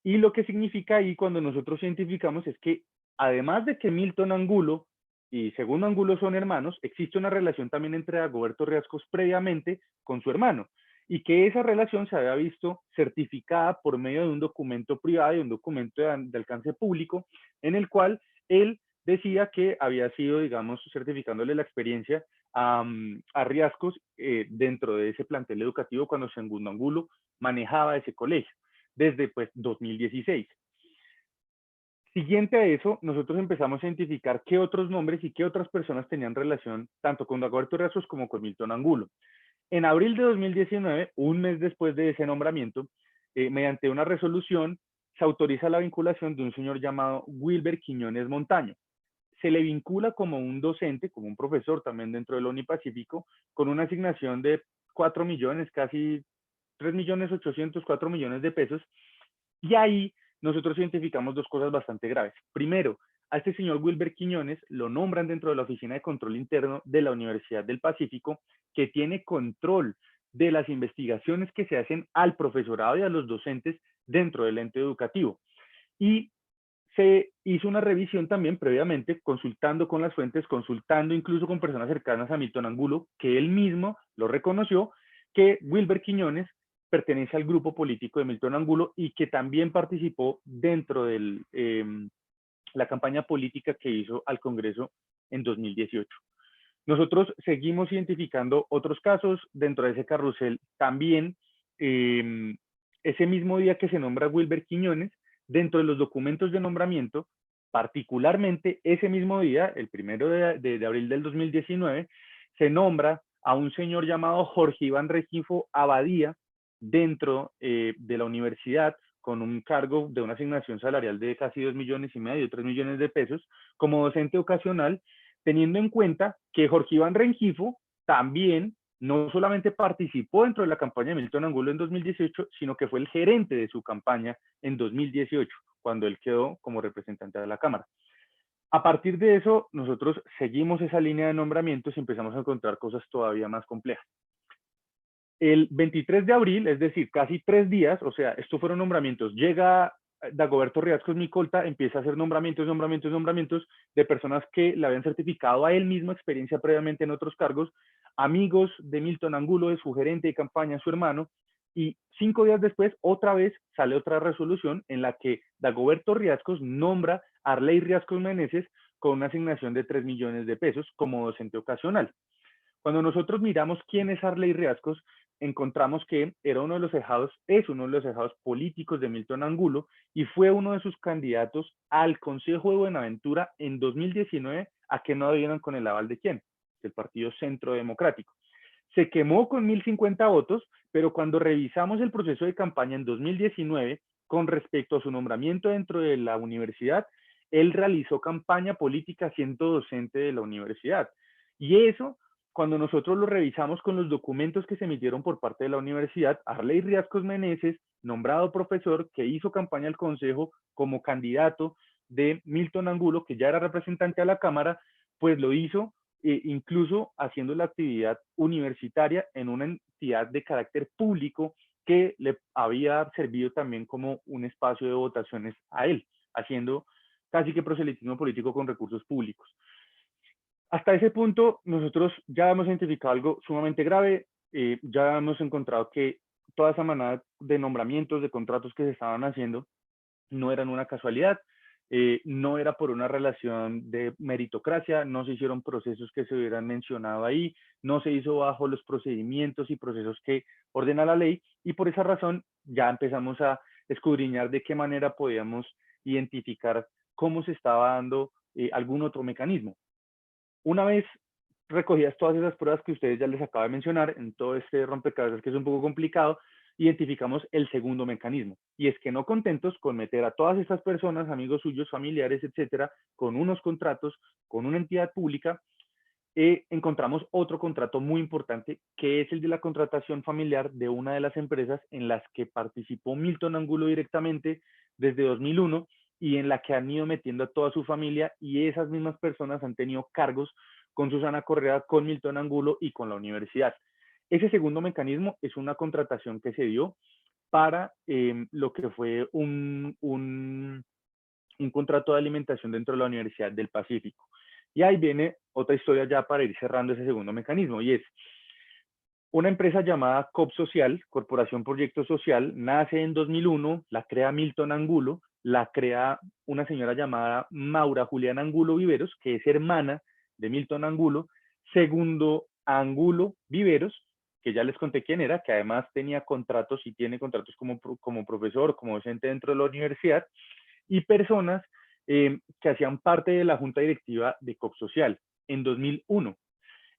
Y lo que significa ahí cuando nosotros identificamos es que además de que Milton Angulo y Segundo Angulo son hermanos, existe una relación también entre Agoberto Riascos previamente con su hermano y que esa relación se había visto certificada por medio de un documento privado y un documento de alcance público en el cual él decía que había sido, digamos, certificándole la experiencia a Riascos dentro de ese plantel educativo cuando Segundo Angulo manejaba ese colegio desde pues 2016. Siguiente a eso, nosotros empezamos a identificar qué otros nombres y qué otras personas tenían relación tanto con Agoberto Riascos como con Milton Angulo. En abril de 2019, un mes después de ese nombramiento, mediante una resolución, se autoriza la vinculación de un señor llamado Wilber Quiñones Montaño. Se le vincula como un docente, como un profesor también dentro del Unipacífico, con una asignación de 4 millones, casi 3 millones 800, 4 millones de pesos. Y ahí nosotros identificamos dos cosas bastante graves. Primero, a este señor Wilber Quiñones lo nombran dentro de la Oficina de Control Interno de la Universidad del Pacífico, que tiene control de las investigaciones que se hacen al profesorado y a los docentes dentro del ente educativo. Y se hizo una revisión también previamente, consultando con las fuentes, consultando incluso con personas cercanas a Milton Angulo, que él mismo lo reconoció, que Wilber Quiñones pertenece al grupo político de Milton Angulo y que también participó dentro de la campaña política que hizo al Congreso en 2018. Nosotros seguimos identificando otros casos dentro de ese carrusel. También, ese mismo día que se nombra Wilber Quiñones, dentro de los documentos de nombramiento, particularmente ese mismo día, el 1 de abril del 2019, se nombra a un señor llamado Jorge Iván Rengifo Abadía dentro de la universidad con un cargo de una asignación salarial de casi 2,5 millones, 3 millones de pesos, como docente ocasional, teniendo en cuenta que Jorge Iván Rengifo también no solamente participó dentro de la campaña de Milton Angulo en 2018, sino que fue el gerente de su campaña en 2018, cuando él quedó como representante de la Cámara. A partir de eso, nosotros seguimos esa línea de nombramientos y empezamos a encontrar cosas todavía más complejas. El 23 de abril, es decir, casi 3 días, o sea, estos fueron nombramientos, llega Dagoberto Riascos Micolta, empieza a hacer nombramientos de personas que le habían certificado a él mismo experiencia previamente en otros cargos, amigos de Milton Angulo, de su gerente de campaña, su hermano, y 5 días después, otra vez, sale otra resolución en la que Dagoberto Riascos nombra a Arley Riascos Meneses con una asignación de 3 millones de pesos como docente ocasional. Cuando nosotros miramos quién es Arley Riascos, encontramos que era uno de los cejados, es uno de los cejados políticos de Milton Angulo y fue uno de sus candidatos al Consejo de Buenaventura en 2019 a que no adivinen con el aval de quién, del Partido Centro Democrático. Se quemó con 1.050 votos, pero cuando revisamos el proceso de campaña en 2019 con respecto a su nombramiento dentro de la universidad, él realizó campaña política siendo docente de la universidad. Y eso, cuando nosotros lo revisamos con los documentos que se emitieron por parte de la universidad, Arley Riascos Meneses, nombrado profesor, que hizo campaña al consejo como candidato de Milton Angulo, que ya era representante a la Cámara, pues lo hizo incluso haciendo la actividad universitaria en una entidad de carácter público que le había servido también como un espacio de votaciones a él, haciendo casi que proselitismo político con recursos públicos. Hasta ese punto, nosotros ya hemos identificado algo sumamente grave, ya hemos encontrado que toda esa manada de nombramientos, de contratos que se estaban haciendo, no eran una casualidad, no era por una relación de meritocracia, no se hicieron procesos que se hubieran mencionado ahí, no se hizo bajo los procedimientos y procesos que ordena la ley, y por esa razón ya empezamos a escudriñar de qué manera podíamos identificar cómo se estaba dando algún otro mecanismo. Una vez recogidas todas esas pruebas que ustedes ya les acabo de mencionar, en todo este rompecabezas que es un poco complicado, identificamos el segundo mecanismo. Y es que no contentos con meter a todas estas personas, amigos suyos, familiares, etcétera, con unos contratos, con una entidad pública, encontramos otro contrato muy importante, que es el de la contratación familiar de una de las empresas en las que participó Milton Angulo directamente desde 2001 y en la que han ido metiendo a toda su familia, y esas mismas personas han tenido cargos con Susana Correa, con Milton Angulo y con la universidad. Ese segundo mecanismo es una contratación que se dio para lo que fue un contrato de alimentación dentro de la Universidad del Pacífico. Y ahí viene otra historia ya para ir cerrando ese segundo mecanismo, y es una empresa llamada COP Social, Corporación Proyecto Social, nace en 2001, la crea Milton Angulo, la crea una señora llamada Maura Juliana Angulo Viveros, que es hermana de Milton Angulo, segundo Angulo Viveros, que ya les conté quién era, que además tenía contratos y tiene contratos como profesor, como docente dentro de la universidad, y personas que hacían parte de la junta directiva de COP Social en 2001.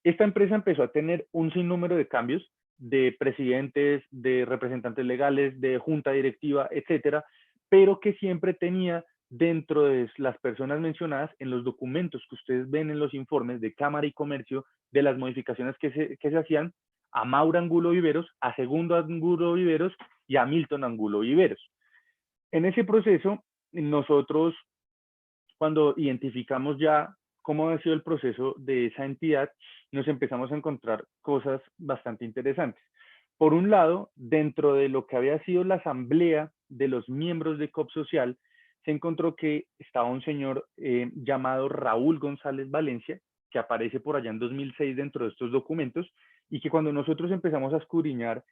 Esta empresa empezó a tener un sinnúmero de cambios de presidentes, de representantes legales, de junta directiva, etcétera, pero que siempre tenía dentro de las personas mencionadas en los documentos que ustedes ven en los informes de Cámara y Comercio de las modificaciones que se hacían a Maura Angulo Viveros, a Segundo Angulo Viveros y a Milton Angulo Viveros. En ese proceso, nosotros, cuando identificamos ya cómo ha sido el proceso de esa entidad, nos empezamos a encontrar cosas bastante interesantes. Por un lado, dentro de lo que había sido la asamblea de los miembros de COP Social, se encontró que estaba un señor llamado Raúl González Valencia, que aparece por allá en 2006 dentro de estos documentos, y que cuando nosotros empezamos a escudriñar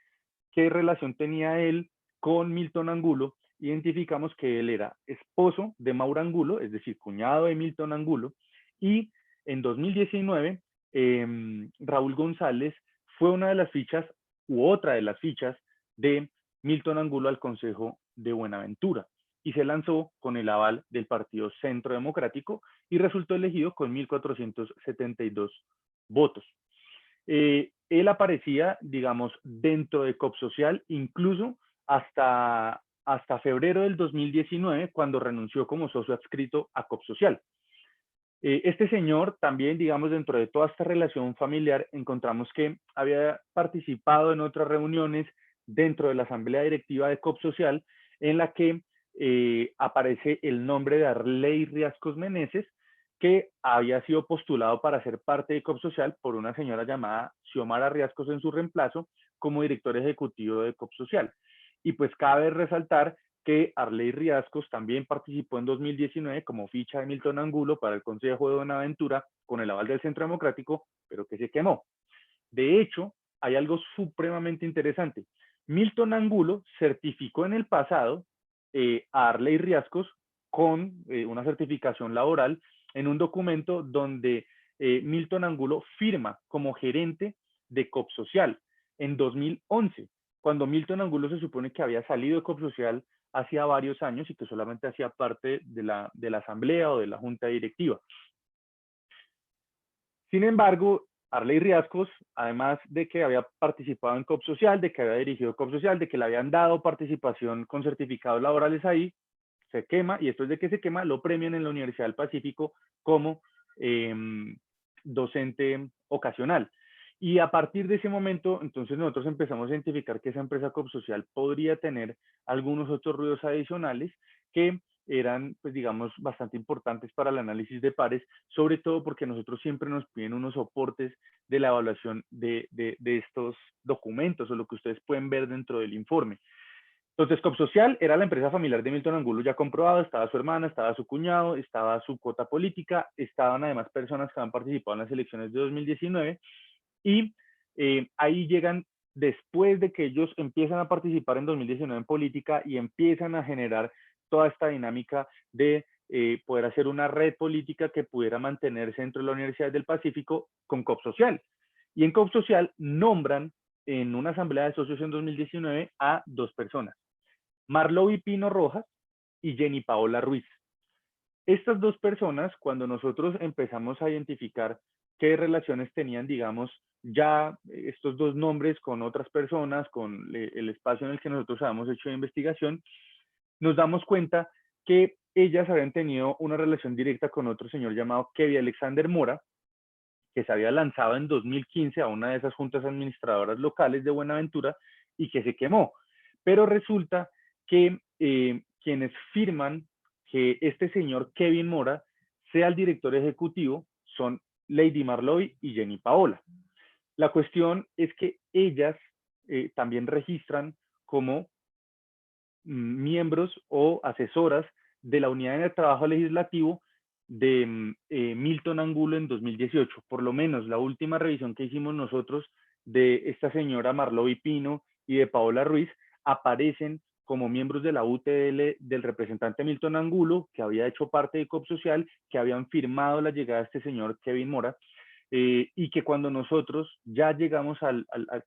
qué relación tenía él con Milton Angulo, identificamos que él era esposo de Maura Angulo, es decir, cuñado de Milton Angulo, y en 2019 Raúl González fue una de las fichas u otra de las fichas de Milton Angulo al Consejo de Buenaventura y se lanzó con el aval del Partido Centro Democrático y resultó elegido con 1.472 votos. él aparecía, digamos, dentro de COPSocial, incluso hasta febrero del 2019, cuando renunció como socio adscrito a COPSocial. Este señor también, digamos, dentro de toda esta relación familiar, encontramos que había participado en otras reuniones dentro de la asamblea directiva de COPSocial, en la que aparece el nombre de Arley Riascos Meneses, que había sido postulado para ser parte de COPSocial por una señora llamada Xiomara Riascos en su reemplazo como director ejecutivo de COPSocial. Y pues cabe resaltar que Arley Riascos también participó en 2019 como ficha de Milton Angulo para el Consejo de Buenaventura con el aval del Centro Democrático, pero que se quemó. De hecho, hay algo supremamente interesante. Milton Angulo certificó en el pasado a Arley Riascos con una certificación laboral en un documento donde Milton Angulo firma como gerente de COPSocial en 2011, cuando Milton Angulo se supone que había salido de COPSocial hacía varios años y que solamente hacía parte de la asamblea o de la junta directiva. Sin embargo, Arley Riascos, además de que había participado en COPSocial, de que había dirigido COPSocial, de que le habían dado participación con certificados laborales ahí, se quema, y después de que se quema, lo premian en la Universidad del Pacífico como docente ocasional. Y a partir de ese momento, entonces nosotros empezamos a identificar que esa empresa COPSocial podría tener algunos otros ruidos adicionales que eran, pues digamos, bastante importantes para el análisis de pares, sobre todo porque nosotros siempre nos piden unos soportes de la evaluación de estos documentos o lo que ustedes pueden ver dentro del informe. Entonces, COPSocial era la empresa familiar de Milton Angulo ya comprobado, estaba su hermana, estaba su cuñado, estaba su cuota política, estaban además personas que han participado en las elecciones de 2019 y ahí llegan después de que ellos empiezan a participar en 2019 en política y empiezan a generar toda esta dinámica de poder hacer una red política que pudiera mantenerse dentro de la Universidad del Pacífico con COPSocial. Y en COPSocial nombran en una asamblea de socios en 2019 a dos personas, Marlowy Pino Rojas y Jenny Paola Ruiz. Estas dos personas, cuando nosotros empezamos a identificar qué relaciones tenían, digamos, ya estos dos nombres con otras personas, con el espacio en el que nosotros habíamos hecho de investigación, nos damos cuenta que ellas habían tenido una relación directa con otro señor llamado Kevin Alexander Mora, que se había lanzado en 2015 a una de esas juntas administradoras locales de Buenaventura y que se quemó. Pero resulta que quienes firman que este señor Kevin Mora sea el director ejecutivo son Lady Marlowy y Jenny Paola. La cuestión es que ellas también registran como miembros o asesoras de la unidad de trabajo legislativo de Milton Angulo en 2018. Por lo menos la última revisión que hicimos nosotros de esta señora Marlowy Pino y de Paola Ruiz aparecen como miembros de la UTL del representante Milton Angulo, que había hecho parte de COPSocial, que habían firmado la llegada de este señor Kevin Mora, y que cuando nosotros ya llegamos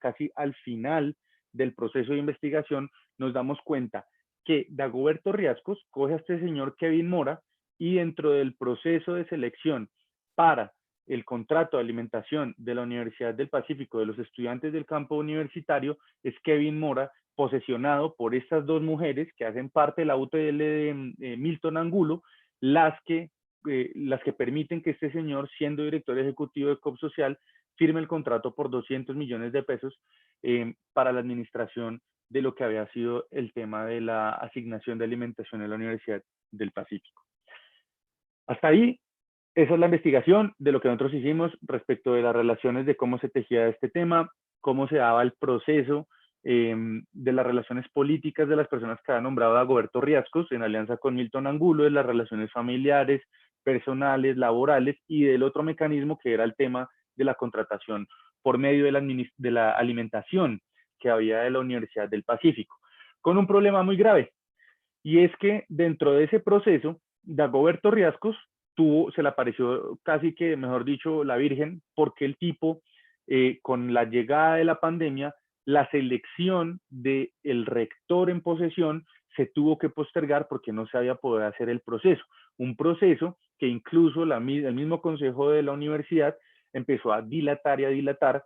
casi al final del proceso de investigación, nos damos cuenta que Dagoberto Riascos coge a este señor Kevin Mora y dentro del proceso de selección para el contrato de alimentación de la Universidad del Pacífico de los estudiantes del campo universitario es Kevin Mora, posesionado por estas dos mujeres que hacen parte de la UTL de Milton Angulo, las que permiten que este señor, siendo director ejecutivo de COPSocial, firme el contrato por 200 millones de pesos para la administración de lo que había sido el tema de la asignación de alimentación en la Universidad del Pacífico. Hasta ahí, esa es la investigación de lo que nosotros hicimos respecto de las relaciones, de cómo se tejía este tema, cómo se daba el proceso de las relaciones políticas de las personas que ha nombrado Dagoberto Riascos en alianza con Milton Angulo, de las relaciones familiares, personales, laborales y del otro mecanismo que era el tema de la contratación por medio de la alimentación que había de la Universidad del Pacífico, con un problema muy grave, y es que dentro de ese proceso, Dagoberto Riascos se le apareció casi que, mejor dicho, la Virgen, porque el tipo, con la llegada de la pandemia, la selección del rector en posesión se tuvo que postergar porque no se había podido hacer el proceso. Un proceso que incluso el mismo consejo de la universidad empezó a dilatar y a dilatar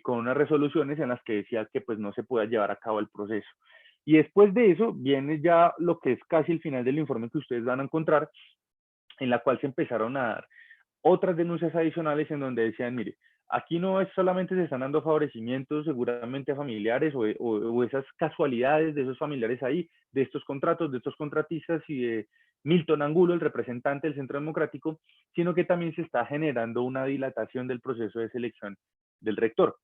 con unas resoluciones en las que decía que pues no se podía llevar a cabo el proceso. Y después de eso viene ya lo que es casi el final del informe que ustedes van a encontrar, en la cual se empezaron a dar otras denuncias adicionales en donde decían, mire, aquí no es solamente se están dando favorecimientos seguramente a familiares o esas casualidades de esos familiares ahí, de estos contratos, de estos contratistas y de Milton Angulo, el representante del Centro Democrático, sino que también se está generando una dilatación del proceso de selección del rector.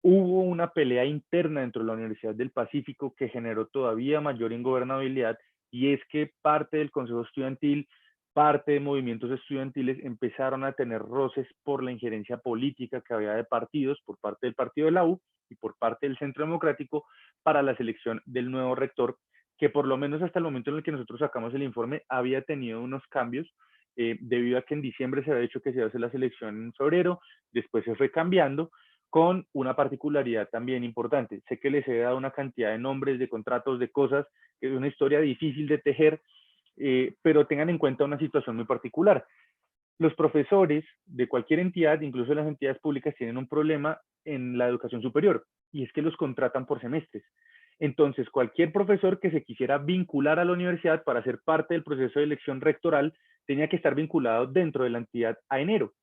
Hubo una pelea interna dentro de la Universidad del Pacífico que generó todavía mayor ingobernabilidad, y es que parte del Consejo Estudiantil, parte de movimientos estudiantiles empezaron a tener roces por la injerencia política que había de partidos, por parte del partido de la U y por parte del Centro Democrático, para la selección del nuevo rector, que por lo menos hasta el momento en el que nosotros sacamos el informe había tenido unos cambios, debido a que en diciembre se había dicho que se iba a hacer la selección en febrero, después se fue cambiando, con una particularidad también importante. Sé que les he dado una cantidad de nombres, de contratos, de cosas, que es una historia difícil de tejer, pero tengan en cuenta una situación muy particular. Los profesores de cualquier entidad, incluso las entidades públicas, tienen un problema en la educación superior, y es que los contratan por semestres. Entonces, cualquier profesor que se quisiera vincular a la universidad para ser parte del proceso de elección rectoral tenía que estar vinculado dentro de la entidad a enero.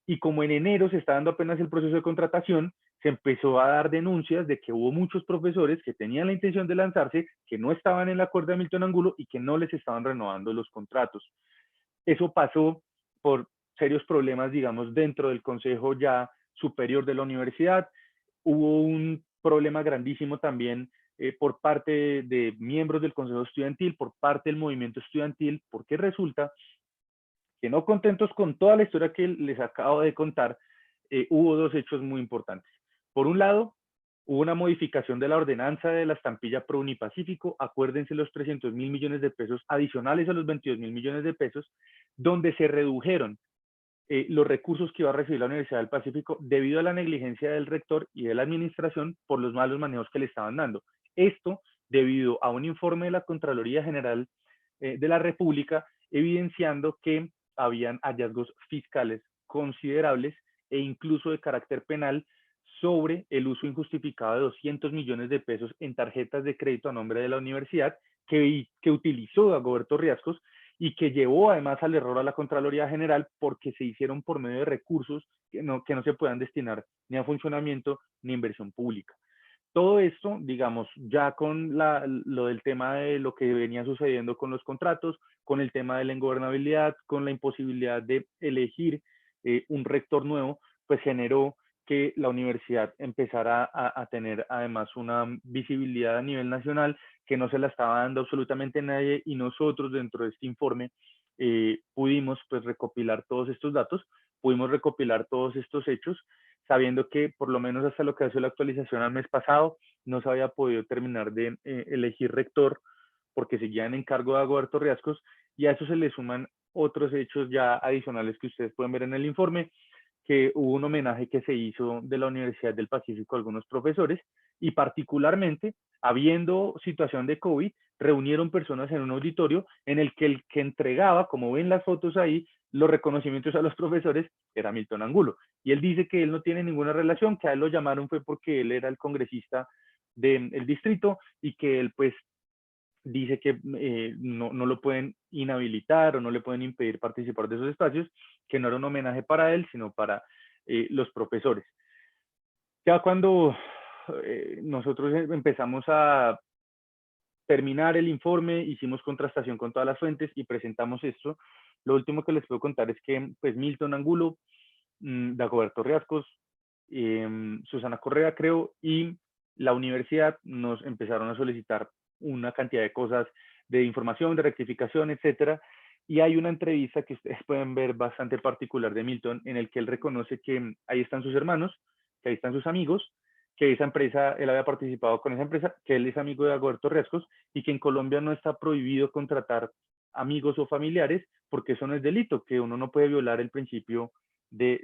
Y como en enero se está dando apenas el proceso de contratación, se empezó a dar denuncias de que hubo muchos profesores que tenían la intención de lanzarse, que no estaban en la cuerda de Milton Angulo y que no les estaban renovando los contratos. Eso pasó por serios problemas, digamos, dentro del Consejo ya superior de la universidad. Hubo un problema grandísimo también por parte de miembros del Consejo Estudiantil, por parte del movimiento estudiantil, porque resulta que no contentos con toda la historia que les acabo de contar, hubo dos hechos muy importantes. Por un lado, hubo una modificación de la ordenanza de la estampilla Pro Unipacífico, acuérdense los 300.000 millones de pesos adicionales a los 22.000 millones de pesos, donde se redujeron los recursos que iba a recibir la Universidad del Pacífico debido a la negligencia del rector y de la administración por los malos manejos que le estaban dando. Esto debido a un informe de la Contraloría General de la República evidenciando que habían hallazgos fiscales considerables e incluso de carácter penal sobre el uso injustificado de 200 millones de pesos en tarjetas de crédito a nombre de la universidad que utilizó Dagoberto Riascos y que llevó además al error a la Contraloría General porque se hicieron por medio de recursos que no se puedan destinar ni a funcionamiento ni a inversión pública. Todo esto, digamos, ya con lo del tema de lo que venía sucediendo con los contratos, con el tema de la ingobernabilidad, con la imposibilidad de elegir un rector nuevo, pues generó que la universidad empezara a tener además una visibilidad a nivel nacional que no se la estaba dando absolutamente nadie, y nosotros dentro de este informe pudimos pues recopilar todos estos datos, pudimos recopilar todos estos hechos, sabiendo que por lo menos hasta lo que hace la actualización al mes pasado no se había podido terminar de elegir rector porque seguían en cargo de Dagoberto Riascos, y a eso se le suman otros hechos ya adicionales que ustedes pueden ver en el informe, que hubo un homenaje que se hizo de la Universidad del Pacífico a algunos profesores, y particularmente, habiendo situación de COVID, reunieron personas en un auditorio en el que entregaba, como ven las fotos ahí, los reconocimientos a los profesores, era Milton Angulo. Y él dice que él no tiene ninguna relación, que a él lo llamaron fue porque él era el congresista del distrito y que él pues dice que no lo pueden inhabilitar o no le pueden impedir participar de esos espacios, que no era un homenaje para él, sino para los profesores. Ya cuando nosotros empezamos a terminar el informe, hicimos contrastación con todas las fuentes y presentamos esto, lo último que les puedo contar es que pues Milton Angulo, Dagoberto Riascos, Susana Correa creo, y la universidad nos empezaron a solicitar una cantidad de cosas de información, de rectificación, etcétera. Y hay una entrevista que ustedes pueden ver bastante particular de Milton, en el que él reconoce que ahí están sus hermanos, que ahí están sus amigos, que esa empresa, él había participado con esa empresa, que él es amigo de Dagoberto Riascos y que en Colombia no está prohibido contratar amigos o familiares porque eso no es delito, que uno no puede violar el principio de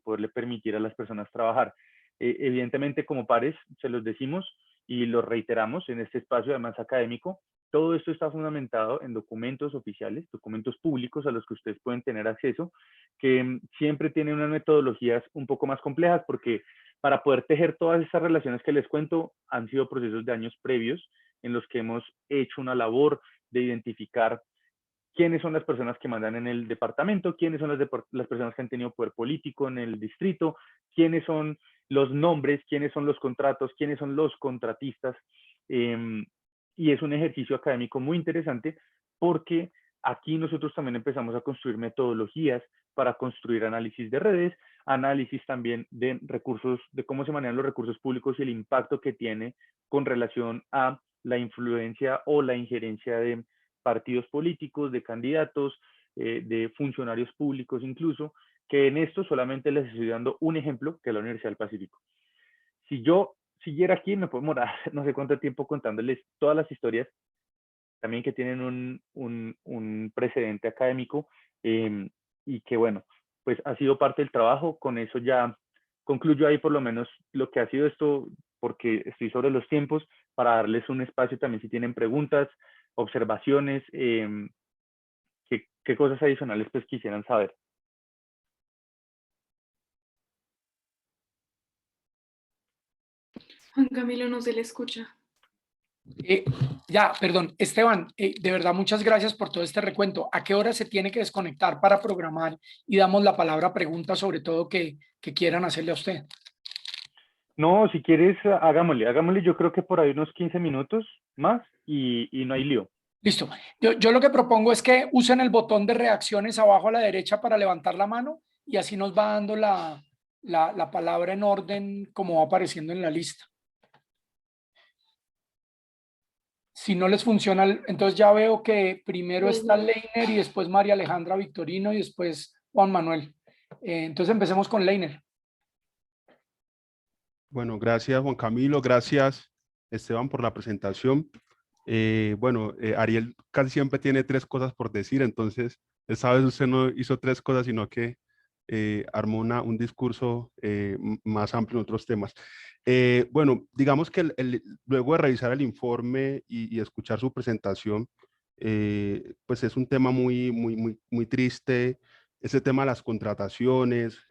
poderle permitir a las personas trabajar. Evidentemente, como pares, se los decimos y los reiteramos en este espacio, además académico, todo esto está fundamentado en documentos oficiales, documentos públicos a los que ustedes pueden tener acceso, que siempre tienen unas metodologías un poco más complejas, porque para poder tejer todas estas relaciones que les cuento, han sido procesos de años previos en los que hemos hecho una labor de identificar quiénes son las personas que mandan en el departamento, quiénes son las personas que han tenido poder político en el distrito, quiénes son los nombres, quiénes son los contratos, quiénes son los contratistas. Y es un ejercicio académico muy interesante porque aquí nosotros también empezamos a construir metodologías para construir análisis de redes, análisis también de recursos, de cómo se manejan los recursos públicos y el impacto que tiene con relación a la influencia o la injerencia de partidos políticos, de candidatos, de funcionarios públicos incluso, que en esto solamente les estoy dando un ejemplo, que es la Universidad del Pacífico. Si yo siguiera aquí, me puedo morar no sé cuánto tiempo contándoles todas las historias, también que tienen un precedente académico, y que bueno, pues ha sido parte del trabajo. Con eso ya concluyo ahí por lo menos lo que ha sido esto, porque estoy sobre los tiempos, para darles un espacio también si tienen preguntas, observaciones, qué cosas adicionales pues quisieran saber. Juan Camilo, no se le escucha. Ya, perdón, Esteban, de verdad muchas gracias por todo este recuento. ¿A qué hora se tiene que desconectar para programar y damos la palabra a preguntas sobre todo que quieran hacerle a usted? No, si quieres, hagámosle. Yo creo que por ahí unos 15 minutos más y no hay lío. Listo. Yo lo que propongo es que usen el botón de reacciones abajo a la derecha para levantar la mano y así nos va dando la palabra en orden como va apareciendo en la lista. Si no les funciona, entonces ya veo que primero está Leiner y después María Alejandra Victorino y después Juan Manuel. Entonces empecemos con Leiner. Bueno, gracias Juan Camilo, gracias Esteban por la presentación. Ariel casi siempre tiene 3 cosas por decir, entonces esta vez usted no hizo 3 cosas, sino que armó un discurso más amplio en otros temas. Digamos que luego de revisar el informe y escuchar su presentación, pues es un tema muy triste, ese tema de las contrataciones,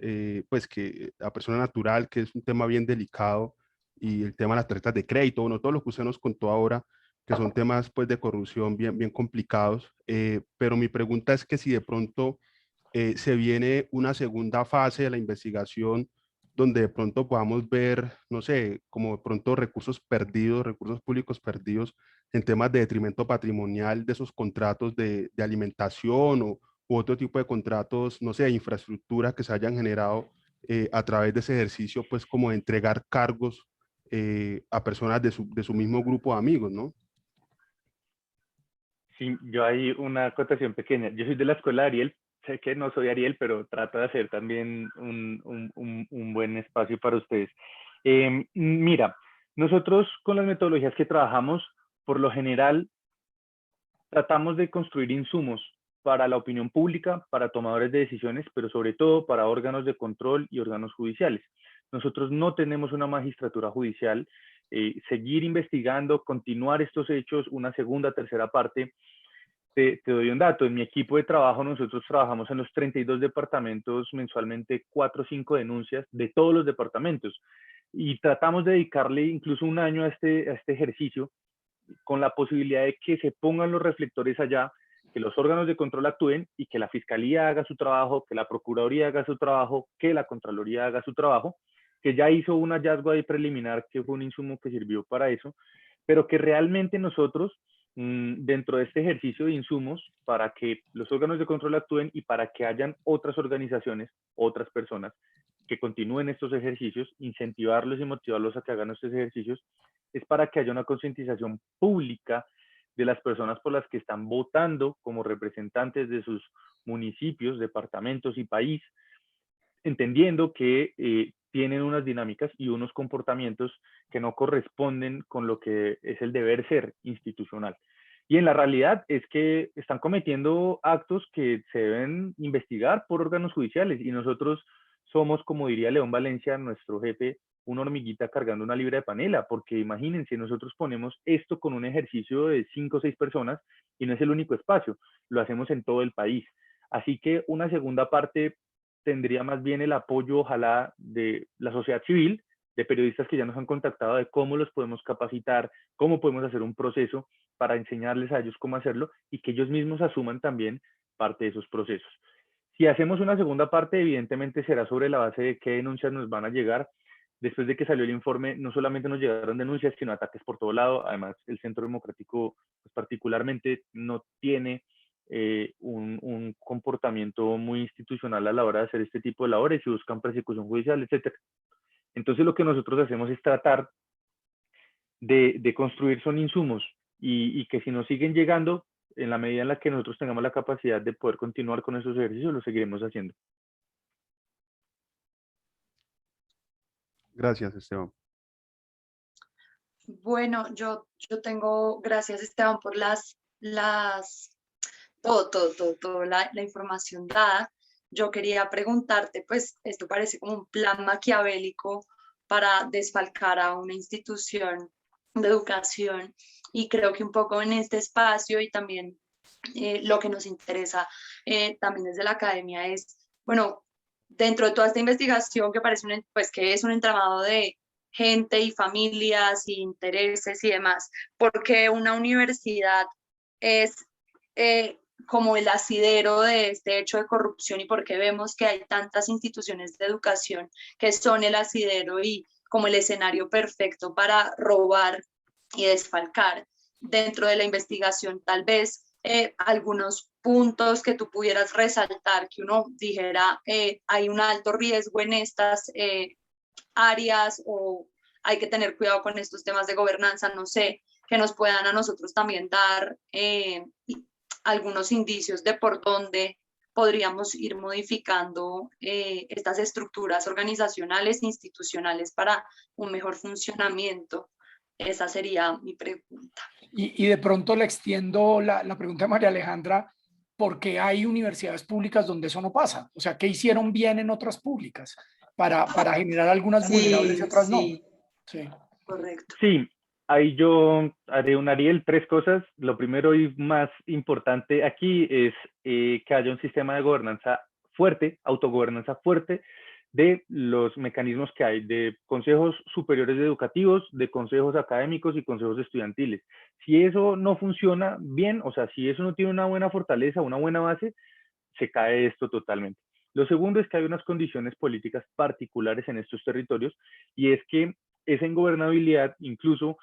pues que a persona natural, que es un tema bien delicado, y el tema de las tarjetas de crédito, bueno, todo lo que usted nos contó ahora, que son temas pues de corrupción bien complicados, pero mi pregunta es que si de pronto se viene una segunda fase de la investigación donde de pronto podamos ver, no sé, como de pronto recursos perdidos, recursos públicos perdidos en temas de detrimento patrimonial de esos contratos de alimentación u otro tipo de contratos, no sé, de infraestructura que se hayan generado a través de ese ejercicio, pues como de entregar cargos a personas de su mismo grupo de amigos, ¿no? Sí, yo hay una acotación pequeña. Yo soy de la escuela de Ariel, sé que no soy Ariel, pero trato de hacer también un buen espacio para ustedes. Mira, nosotros con las metodologías que trabajamos, por lo general, tratamos de construir insumos para la opinión pública, para tomadores de decisiones, pero sobre todo para órganos de control y órganos judiciales. Nosotros no tenemos una magistratura judicial. Seguir investigando, continuar estos hechos, una segunda, tercera parte. Te doy un dato. En mi equipo de trabajo nosotros trabajamos en los 32 departamentos mensualmente, 4 o 5 denuncias de todos los departamentos. Y tratamos de dedicarle incluso un año a este ejercicio, con la posibilidad de que se pongan los reflectores allá, que los órganos de control actúen y que la Fiscalía haga su trabajo, que la Procuraduría haga su trabajo, que la Contraloría haga su trabajo, que ya hizo un hallazgo ahí preliminar que fue un insumo que sirvió para eso, pero que realmente nosotros, dentro de este ejercicio de insumos, para que los órganos de control actúen y para que hayan otras organizaciones, otras personas que continúen estos ejercicios, incentivarlos y motivarlos a que hagan estos ejercicios, es para que haya una concientización pública de las personas por las que están votando como representantes de sus municipios, departamentos y país, entendiendo que tienen unas dinámicas y unos comportamientos que no corresponden con lo que es el deber ser institucional. Y en la realidad es que están cometiendo actos que se deben investigar por órganos judiciales, y nosotros somos, como diría León Valencia, nuestro jefe, una hormiguita cargando una libra de panela, porque imagínense, nosotros ponemos esto con un ejercicio de 5 o 6 personas y no es el único espacio, lo hacemos en todo el país. Así que una segunda parte tendría más bien el apoyo, ojalá, de la sociedad civil, de periodistas que ya nos han contactado de cómo los podemos capacitar, cómo podemos hacer un proceso para enseñarles a ellos cómo hacerlo y que ellos mismos asuman también parte de esos procesos. Si hacemos una segunda parte, evidentemente será sobre la base de qué denuncias nos van a llegar. Después de que salió el informe, no solamente nos llegaron denuncias, sino ataques por todo lado. Además, el Centro Democrático, pues, particularmente, no tiene un comportamiento muy institucional a la hora de hacer este tipo de labores y buscan persecución judicial, etcétera. Entonces, lo que nosotros hacemos es tratar de construir son insumos y que si nos siguen llegando, en la medida en la que nosotros tengamos la capacidad de poder continuar con esos ejercicios, lo seguiremos haciendo. Gracias, Esteban. Bueno, yo tengo, gracias Esteban por todo, la información dada. Yo quería preguntarte, pues esto parece como un plan maquiavélico para desfalcar a una institución de educación y creo que un poco en este espacio y también lo que nos interesa también desde la academia es, bueno, dentro de toda esta investigación que parece pues que es un entramado de gente y familias y intereses y demás, porque una universidad es como el asidero de este hecho de corrupción y porque vemos que hay tantas instituciones de educación que son el asidero y como el escenario perfecto para robar y desfalcar. Dentro de la investigación, tal vez algunos puntos que tú pudieras resaltar, que uno dijera hay un alto riesgo en estas áreas o hay que tener cuidado con estos temas de gobernanza, no sé, que nos puedan a nosotros también dar algunos indicios de por dónde podríamos ir modificando estas estructuras organizacionales e institucionales para un mejor funcionamiento. Esa sería mi pregunta. Y de pronto le extiendo la pregunta a María Alejandra, ¿por qué hay universidades públicas donde eso no pasa? O sea, ¿qué hicieron bien en otras públicas para generar algunas vulnerables y otras no? Sí. Correcto. Sí, ahí yo haré un Ariel, 3 cosas. Lo primero y más importante aquí es que haya un sistema de gobernanza fuerte, autogobernanza fuerte, de los mecanismos que hay de consejos superiores educativos, de consejos académicos y consejos estudiantiles. Si eso no funciona bien, o sea, si eso no tiene una buena fortaleza, una buena base, se cae esto totalmente. Lo segundo es que hay unas condiciones políticas particulares en estos territorios y es que esa ingobernabilidad incluso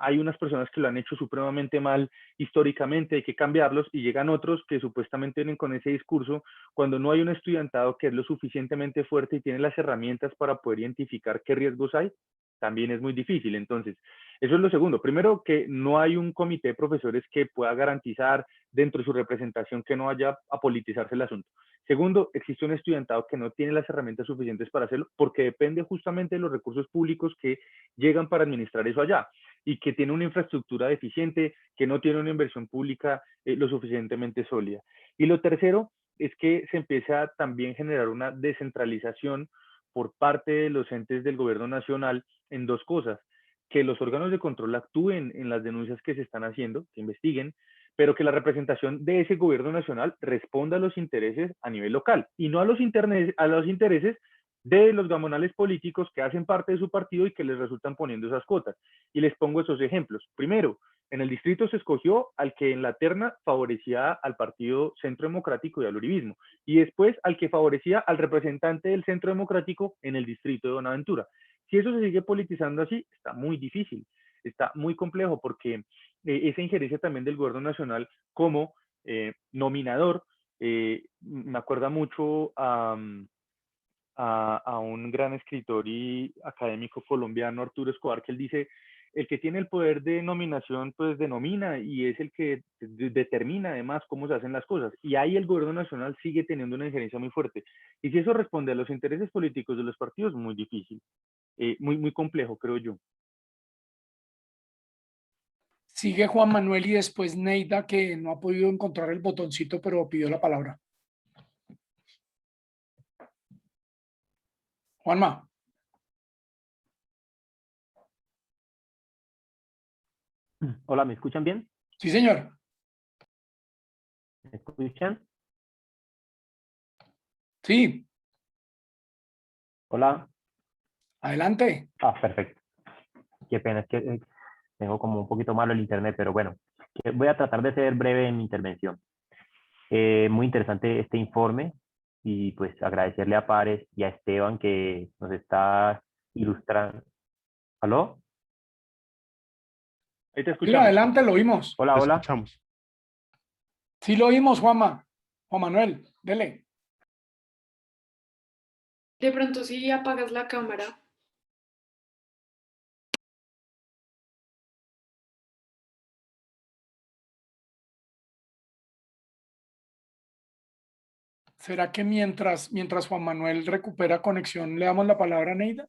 hay unas personas que lo han hecho supremamente mal históricamente, hay que cambiarlos y llegan otros que supuestamente vienen con ese discurso cuando no hay un estudiantado que es lo suficientemente fuerte y tiene las herramientas para poder identificar qué riesgos hay, también es muy difícil. Entonces, eso es lo segundo. Primero, que no hay un comité de profesores que pueda garantizar dentro de su representación que no vaya a politizarse el asunto. Segundo, existe un estudiantado que no tiene las herramientas suficientes para hacerlo porque depende justamente de los recursos públicos que llegan para administrar eso allá y que tiene una infraestructura deficiente, que no tiene una inversión pública lo suficientemente sólida. Y lo tercero es que se empieza a también generar una descentralización por parte de los entes del gobierno nacional en 2 cosas: que los órganos de control actúen en las denuncias que se están haciendo, que investiguen, pero que la representación de ese gobierno nacional responda a los intereses a nivel local y no a los intereses de los gamonales políticos que hacen parte de su partido y que les resultan poniendo esas cuotas. Y les pongo esos ejemplos. Primero, en el distrito se escogió al que en la terna favorecía al partido Centro Democrático y al uribismo, y después al que favorecía al representante del Centro Democrático en el distrito de Buenaventura. Si eso se sigue politizando así, está muy difícil, está muy complejo, porque esa injerencia también del gobierno nacional como nominador, me acuerda mucho a un gran escritor y académico colombiano, Arturo Escobar, que él dice: el que tiene el poder de nominación, pues denomina y es el que determina además cómo se hacen las cosas. Y ahí el gobierno nacional sigue teniendo una injerencia muy fuerte. Y si eso responde a los intereses políticos de los partidos, muy difícil, muy complejo, creo yo. Sigue Juan Manuel y después Neida, que no ha podido encontrar el botoncito, pero pidió la palabra. Juanma. Hola, ¿me escuchan bien? Sí, señor. ¿Me escuchan? Sí, Hola. adelante. Perfecto. Qué pena, es que tengo como un poquito malo el internet, pero bueno, voy a tratar de ser breve en mi intervención. Muy interesante este informe y pues agradecerle a Pares y a Esteban que nos está ilustrando. ¿Aló? Ahí te Sí, escuchamos. adelante, lo oímos. Hola, Te hola. escuchamos. Sí, lo oímos, Juanma. Juan Manuel, dele. De pronto si apagas la cámara. ¿Será que mientras Juan Manuel recupera conexión, le damos la palabra a Neida?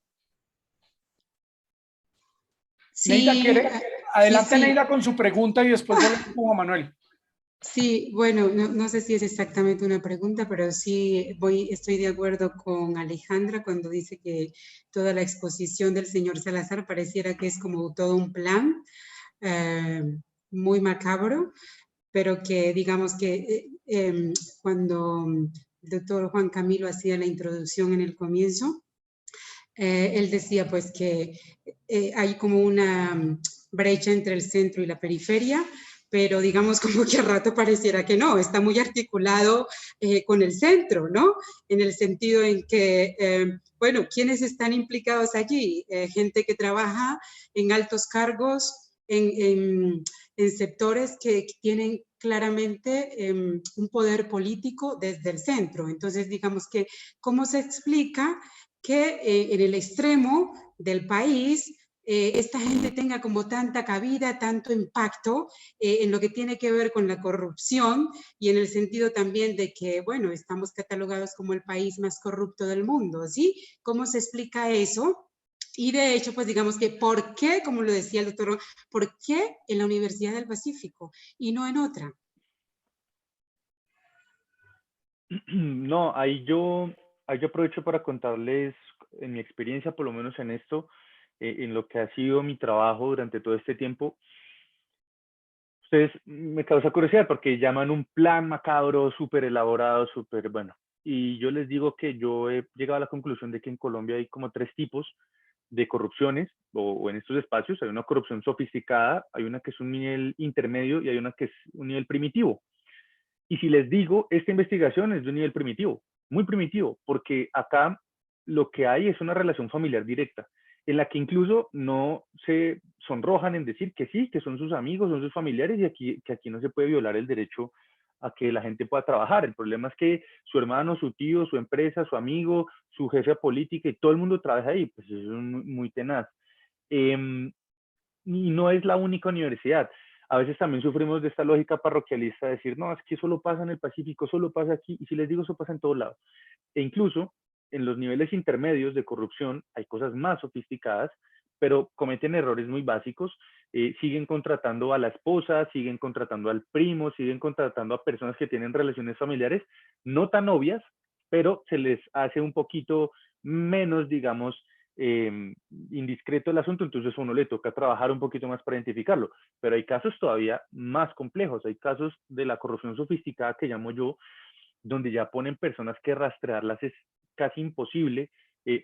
Neida, Sí, ¿quiere? Sí, Adelante, sí, Neida, con su pregunta y después volvemos con Juan Manuel. sí, bueno, no sé si es exactamente una pregunta, pero sí estoy de acuerdo con Alejandra cuando dice que toda la exposición del señor Salazar pareciera que es como todo un plan eh, muy macabro, pero que digamos que cuando el doctor Juan Camilo hacía la introducción en el comienzo, él decía pues que hay como una brecha entre el centro y la periferia, pero digamos como que a rato pareciera que no, está muy articulado con el centro, ¿no? En el sentido en que, bueno, ¿quiénes están implicados allí? Gente que trabaja en altos cargos, en sectores que tienen claramente un poder político desde el centro. Entonces, digamos que, ¿cómo se explica que en el extremo del país esta gente tenga como tanta cabida, tanto impacto en lo que tiene que ver con la corrupción y en el sentido también de que, bueno, estamos catalogados como el país más corrupto del mundo, ¿sí? ¿Cómo se explica eso? Y de hecho, pues digamos que, ¿por qué, como lo decía el doctor, por qué en la Universidad del Pacífico y no en otra? No, ahí yo aprovecho para contarles en mi experiencia, por lo menos en esto, en lo que ha sido mi trabajo durante todo este tiempo. Ustedes me causa curiosidad porque llaman un plan macabro, súper elaborado, súper bueno. Y yo les digo que yo he llegado a la conclusión de que en Colombia hay como tres tipos de corrupciones o en estos espacios. Hay una corrupción sofisticada, hay una que es un nivel intermedio y hay una que es un nivel primitivo. Y si les digo, esta investigación es de un nivel primitivo, muy primitivo, porque acá lo que hay es una relación familiar directa, en la que incluso no se sonrojan en decir que sí, que son sus amigos, son sus familiares y que aquí no se puede violar el derecho a que la gente pueda trabajar. El problema es que su hermano, su tío, su empresa, su amigo, su jefe política y todo el mundo trabaja ahí, pues eso es muy tenaz. Eh, y no es la única universidad. A veces también sufrimos de esta lógica parroquialista de decir, no, es que solo pasa en el Pacífico, solo pasa aquí, y si les digo, eso pasa en todos lados. E incluso en los niveles intermedios de corrupción hay cosas más sofisticadas, pero cometen errores muy básicos. Siguen contratando a la esposa, siguen contratando al primo, siguen contratando a personas que tienen relaciones familiares no tan obvias, pero se les hace un poquito menos, digamos, indiscreto el asunto, entonces a uno le toca trabajar un poquito más para identificarlo. Pero hay casos todavía más complejos, hay casos de la corrupción sofisticada que llamo yo, donde ya ponen personas que rastrearlas es casi imposible,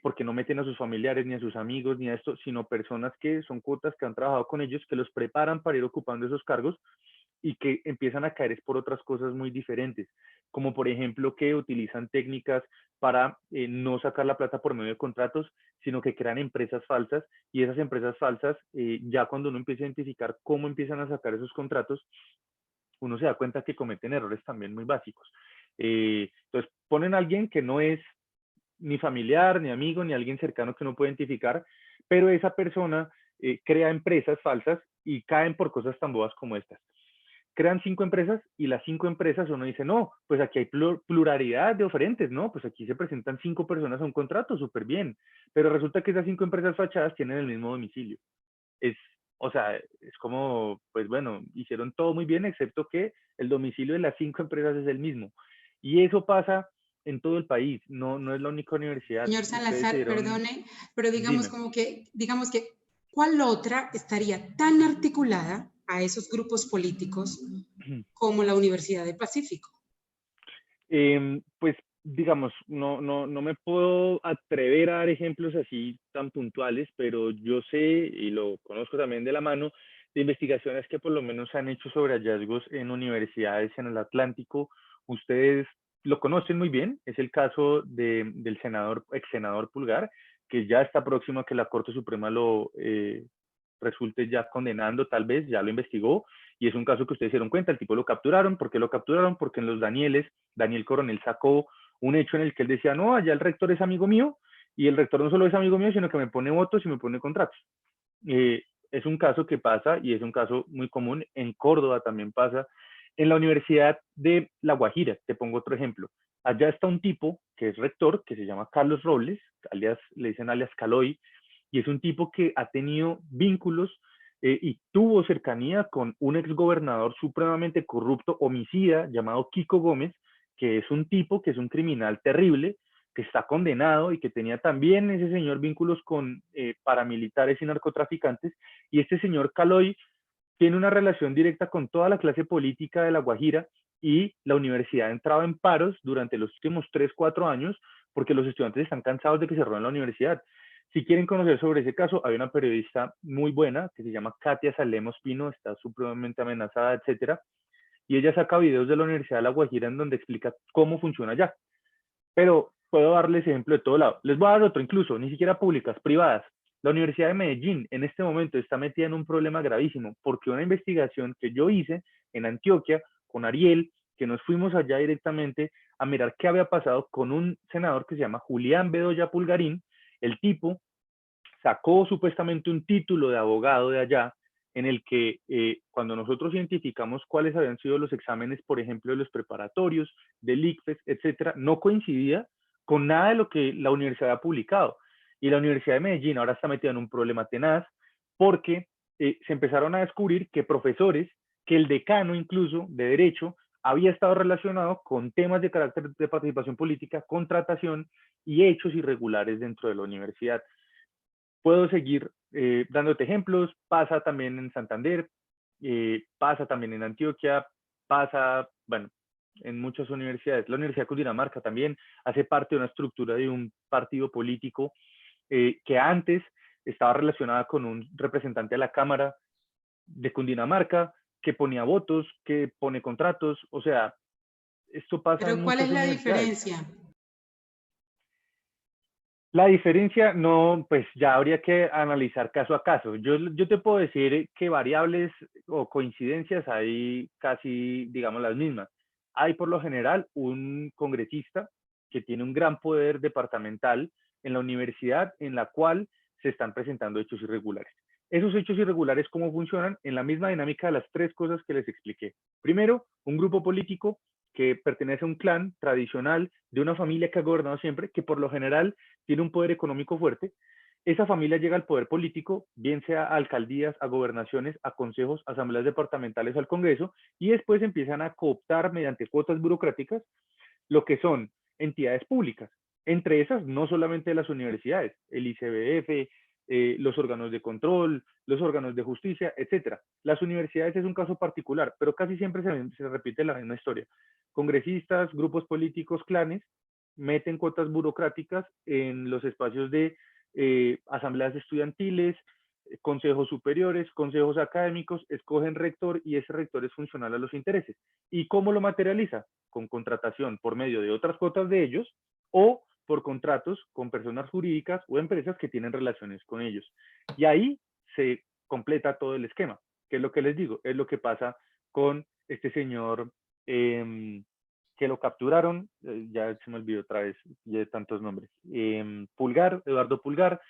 porque no meten a sus familiares, ni a sus amigos, ni a esto, sino personas que son cuotas que han trabajado con ellos, que los preparan para ir ocupando esos cargos y que empiezan a caer por otras cosas muy diferentes, como por ejemplo que utilizan técnicas para no sacar la plata por medio de contratos, sino que crean empresas falsas y esas empresas falsas, ya cuando uno empieza a identificar cómo empiezan a sacar esos contratos, uno se da cuenta que cometen errores también muy básicos. Entonces ponen a alguien que no es ni familiar, ni amigo, ni alguien cercano que uno puede identificar, pero esa persona crea empresas falsas y caen por cosas tan bobas como estas. Crean 5 empresas y las 5 empresas uno dice, no, pues aquí hay pluralidad de oferentes, ¿no? Pues aquí se presentan 5 personas a un contrato, súper bien. Pero resulta que esas 5 empresas fachadas tienen el mismo domicilio. Es, o sea, es como, pues bueno, hicieron todo muy bien, excepto que el domicilio de las 5 empresas es el mismo. Y eso pasa en todo el país, no es la única universidad. Señor Ustedes se Salazar, dieron, perdone, pero digamos dime. como que, digamos que, ¿cuál otra estaría tan articulada a esos grupos políticos como la Universidad del Pacífico? Pues digamos, no me puedo atrever a dar ejemplos así tan puntuales, pero yo sé y lo conozco también de la mano de investigaciones que por lo menos se han hecho sobre hallazgos en universidades en el Atlántico. Ustedes lo conocen muy bien, es el caso del ex senador Pulgar, que ya está próximo a que la Corte Suprema lo resulte ya condenando, tal vez, ya lo investigó, y es un caso que ustedes se dieron cuenta, el tipo lo capturaron. ¿Por qué lo capturaron? Porque en los Danieles, Daniel Coronel sacó un hecho en el que él decía, no, allá el rector es amigo mío, y el rector no solo es amigo mío, sino que me pone votos y me pone contratos. Es un caso que pasa, y es un caso muy común, en Córdoba también pasa, en la Universidad de La Guajira, te pongo otro ejemplo. Allá está un tipo que es rector, que se llama Carlos Robles, alias, le dicen alias Caloy, y es un tipo que ha tenido vínculos y tuvo cercanía con un exgobernador supremamente corrupto, homicida, llamado Kiko Gómez, que es un tipo que es un criminal terrible, que está condenado y que tenía también ese señor vínculos con paramilitares y narcotraficantes. Y este señor Caloy tiene una relación directa con toda la clase política de La Guajira, y la universidad ha entrado en paros durante los últimos 3, 4 años porque los estudiantes están cansados de que se roben la universidad. Si quieren conocer sobre ese caso, hay una periodista muy buena que se llama Katia Salemos Pino, está supremamente amenazada, etcétera, y ella saca videos de la Universidad de La Guajira en donde explica cómo funciona allá. Pero puedo darles ejemplo de todo lado. Les voy a dar otro, incluso, ni siquiera públicas, privadas. La Universidad de Medellín en este momento está metida en un problema gravísimo porque una investigación que yo hice en Antioquia con Ariel, que nos fuimos allá directamente a mirar qué había pasado con un senador que se llama Julián Bedoya Pulgarín. El tipo sacó supuestamente un título de abogado de allá en el que cuando nosotros identificamos cuáles habían sido los exámenes, por ejemplo, de los preparatorios, del ICFES, etcétera, no coincidía con nada de lo que la universidad ha publicado. Y la Universidad de Medellín ahora está metida en un problema tenaz porque se empezaron a descubrir que profesores, que el decano incluso de Derecho, había estado relacionado con temas de carácter de participación política, contratación y hechos irregulares dentro de la universidad. Puedo seguir dándote ejemplos, pasa también en Santander, pasa también en Antioquia, pasa, bueno, en muchas universidades. La Universidad de Cundinamarca también hace parte de una estructura de un partido político que antes estaba relacionada con un representante de la Cámara de Cundinamarca, que ponía votos, que pone contratos, o sea, esto pasa en Pero ¿cuál muchas es la universidades. diferencia? La diferencia no, pues ya habría que analizar caso a caso. Yo te puedo decir que variables o coincidencias hay casi, digamos, las mismas. Hay por lo general un congresista que tiene un gran poder departamental en la universidad en la cual se están presentando hechos irregulares. Esos hechos irregulares, ¿cómo funcionan? En la misma dinámica de las 3 cosas que les expliqué. Primero, un grupo político que pertenece a un clan tradicional de una familia que ha gobernado siempre, que por lo general tiene un poder económico fuerte. Esa familia llega al poder político, bien sea a alcaldías, a gobernaciones, a consejos, a asambleas departamentales, al Congreso, y después empiezan a cooptar mediante cuotas burocráticas lo que son entidades públicas. Entre esas, no solamente las universidades, el ICBF, los órganos de control, los órganos de justicia, etcétera. Las universidades es un caso particular, pero casi siempre se repite la misma historia. Congresistas, grupos políticos, clanes, meten cuotas burocráticas en los espacios de asambleas estudiantiles, consejos superiores, consejos académicos, escogen rector y ese rector es funcional a los intereses. ¿Y cómo lo materializa? Con contratación por medio de otras cuotas de ellos o por contratos con personas jurídicas o empresas que tienen relaciones con ellos. Y ahí se completa todo el esquema, que es lo que les digo, es lo que pasa con este señor que lo capturaron, ya se me olvidó otra vez, ya de tantos nombres, Pulgar, Eduardo Pulgar,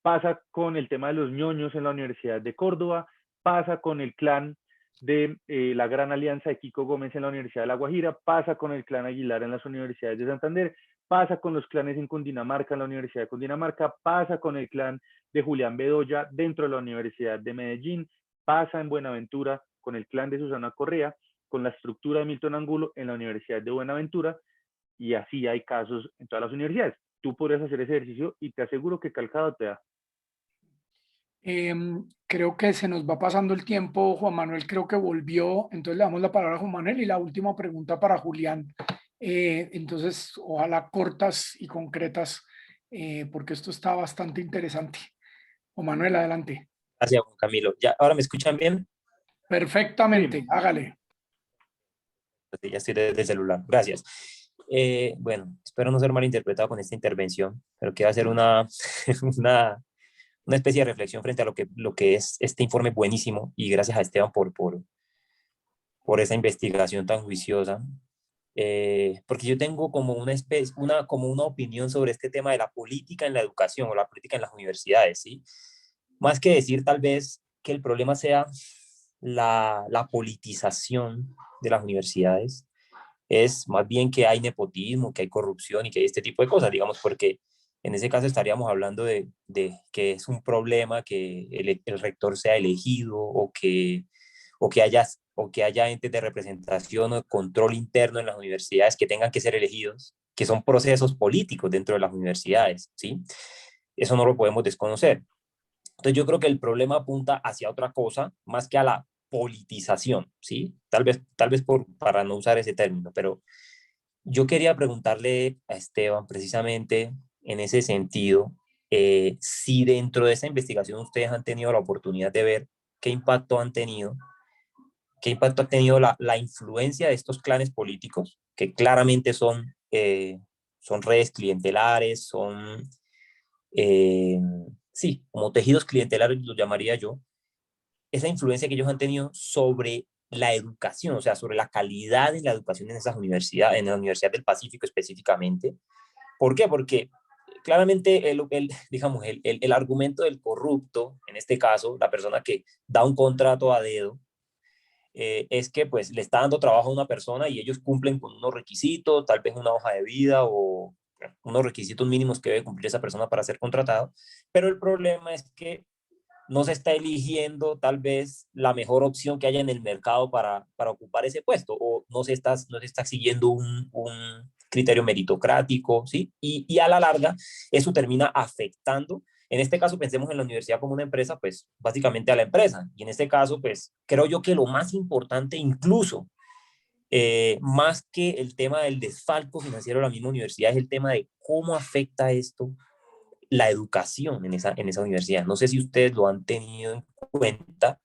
pasa con el tema de los ñoños en la Universidad de Córdoba, pasa con el clan de la Gran Alianza de Kiko Gómez en la Universidad de La Guajira, pasa con el clan Aguilar en las universidades de Santander, pasa con los clanes en Cundinamarca en la Universidad de Cundinamarca, pasa con el clan de Julián Bedoya dentro de la Universidad de Medellín, pasa en Buenaventura con el clan de Susana Correa, con la estructura de Milton Angulo en la Universidad de Buenaventura, y así hay casos en todas las universidades. Tú podrías hacer ese ejercicio y te aseguro que calcado te da. Creo que se nos va pasando el tiempo. Juan Manuel creo que volvió, entonces le damos la palabra a Juan Manuel y la última pregunta para Julián. Entonces, ojalá cortas y concretas, porque esto está bastante interesante. Juan Manuel, adelante. Gracias, Juan Camilo. ¿Ya, ahora me escuchan bien? Perfectamente, Sí. hágale. Sí, ya estoy desde el celular. Gracias. Bueno, espero no ser malinterpretado con esta intervención, pero quiero hacer una especie de reflexión frente a lo que es este informe buenísimo, y gracias a Esteban por esa investigación tan juiciosa. Porque yo tengo como como una opinión sobre este tema de la política en la educación o la política en las universidades, ¿sí? Más que decir tal vez que el problema sea la politización de las universidades, es más bien que hay nepotismo, que hay corrupción y que hay este tipo de cosas, digamos, porque en ese caso estaríamos hablando de que es un problema que el rector sea elegido o que haya, o que haya entes de representación o de control interno en las universidades que tengan que ser elegidos, que son procesos políticos dentro de las universidades, ¿sí? Eso no lo podemos desconocer. Entonces yo creo que el problema apunta hacia otra cosa, más que a la politización, ¿sí? Tal vez para no usar ese término, pero yo quería preguntarle a Esteban precisamente en ese sentido, si dentro de esa investigación ustedes han tenido la oportunidad de ver qué impacto ha tenido la influencia de estos clanes políticos, que claramente son redes clientelares, eh, sí, como tejidos clientelares, lo llamaría yo, esa influencia que ellos han tenido sobre la educación, o sea, sobre la calidad de la educación en esas universidades, en la Universidad del Pacífico específicamente. ¿Por qué? Porque claramente digamos, el argumento del corrupto, en este caso, la persona que da un contrato a dedo, es que pues le está dando trabajo a una persona y ellos cumplen con unos requisitos, tal vez una hoja de vida o unos requisitos mínimos que debe cumplir esa persona para ser contratado, pero el problema es que no se está eligiendo tal vez la mejor opción que haya en el mercado para ocupar ese puesto, o no se está siguiendo un criterio meritocrático, ¿sí? Y a la larga eso termina afectando. En este caso pensemos en la universidad como una empresa, pues básicamente a la empresa. Y en este caso, pues creo yo que lo más importante incluso, más que el tema del desfalco financiero de la misma universidad, es el tema de cómo afecta esto la educación en esa universidad. No sé si ustedes lo han tenido en cuenta,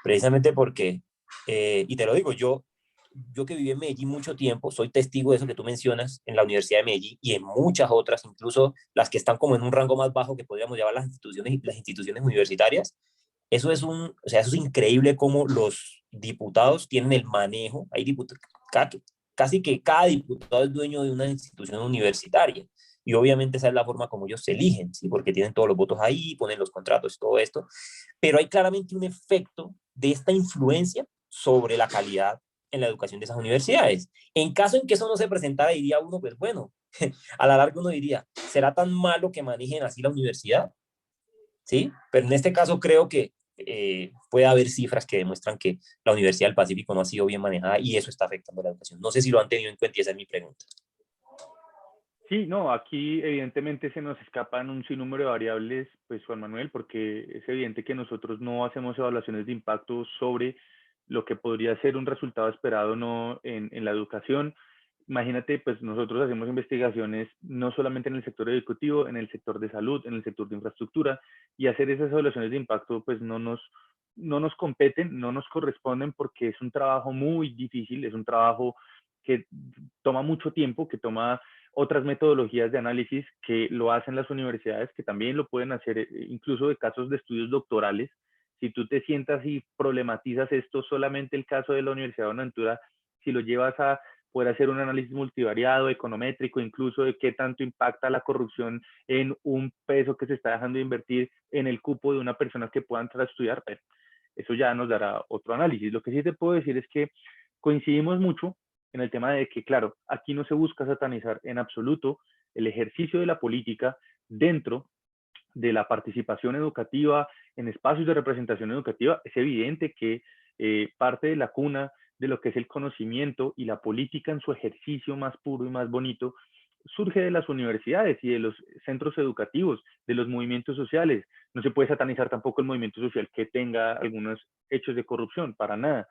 precisamente porque, y te lo digo, yo que viví en Medellín mucho tiempo, soy testigo de eso que tú mencionas en la Universidad de Medellín y en muchas otras, incluso las que están como en un rango más bajo que podríamos llamar las instituciones universitarias. O sea, eso es increíble cómo los diputados tienen el manejo. Hay diputados, casi que cada diputado es dueño de una institución universitaria. Y obviamente esa es la forma como ellos se eligen, ¿sí? Porque tienen todos los votos ahí, ponen los contratos, todo esto. Pero hay claramente un efecto de esta influencia sobre la calidad en la educación de esas universidades. En caso en que eso no se presentara, diría uno, pues bueno, a la larga uno diría, ¿será tan malo que manejen así la universidad? ¿Sí? Pero en este caso creo que puede haber cifras que demuestran que la Universidad del Pacífico no ha sido bien manejada y eso está afectando la educación. No sé si lo han tenido en cuenta y esa es mi pregunta. Sí, no, aquí evidentemente se nos escapan un sinnúmero de variables, pues Juan Manuel, porque es evidente que nosotros no hacemos evaluaciones de impacto sobre lo que podría ser un resultado esperado no en la educación. Imagínate, pues nosotros hacemos investigaciones no solamente en el sector ejecutivo, en el sector de salud, en el sector de infraestructura, y hacer esas evaluaciones de impacto pues no nos competen, no nos corresponden porque es un trabajo muy difícil, es un trabajo que toma mucho tiempo, que toma otras metodologías de análisis que lo hacen las universidades, que también lo pueden hacer incluso de casos de estudios doctorales. Si tú te sientas y problematizas esto, solamente el caso de la Universidad de Buenaventura, si lo llevas a poder hacer un análisis multivariado, econométrico, incluso de qué tanto impacta la corrupción en un peso que se está dejando de invertir en el cupo de una persona que pueda entrar a estudiar, pero eso ya nos dará otro análisis. Lo que sí te puedo decir es que coincidimos mucho en el tema de que, claro, aquí no se busca satanizar en absoluto el ejercicio de la política dentro de la participación educativa en espacios de representación educativa. Es evidente que parte de la cuna de lo que es el conocimiento y la política en su ejercicio más puro y más bonito surge de las universidades y de los centros educativos, de los movimientos sociales. No se puede satanizar tampoco el movimiento social que tenga algunos hechos de corrupción, para nada.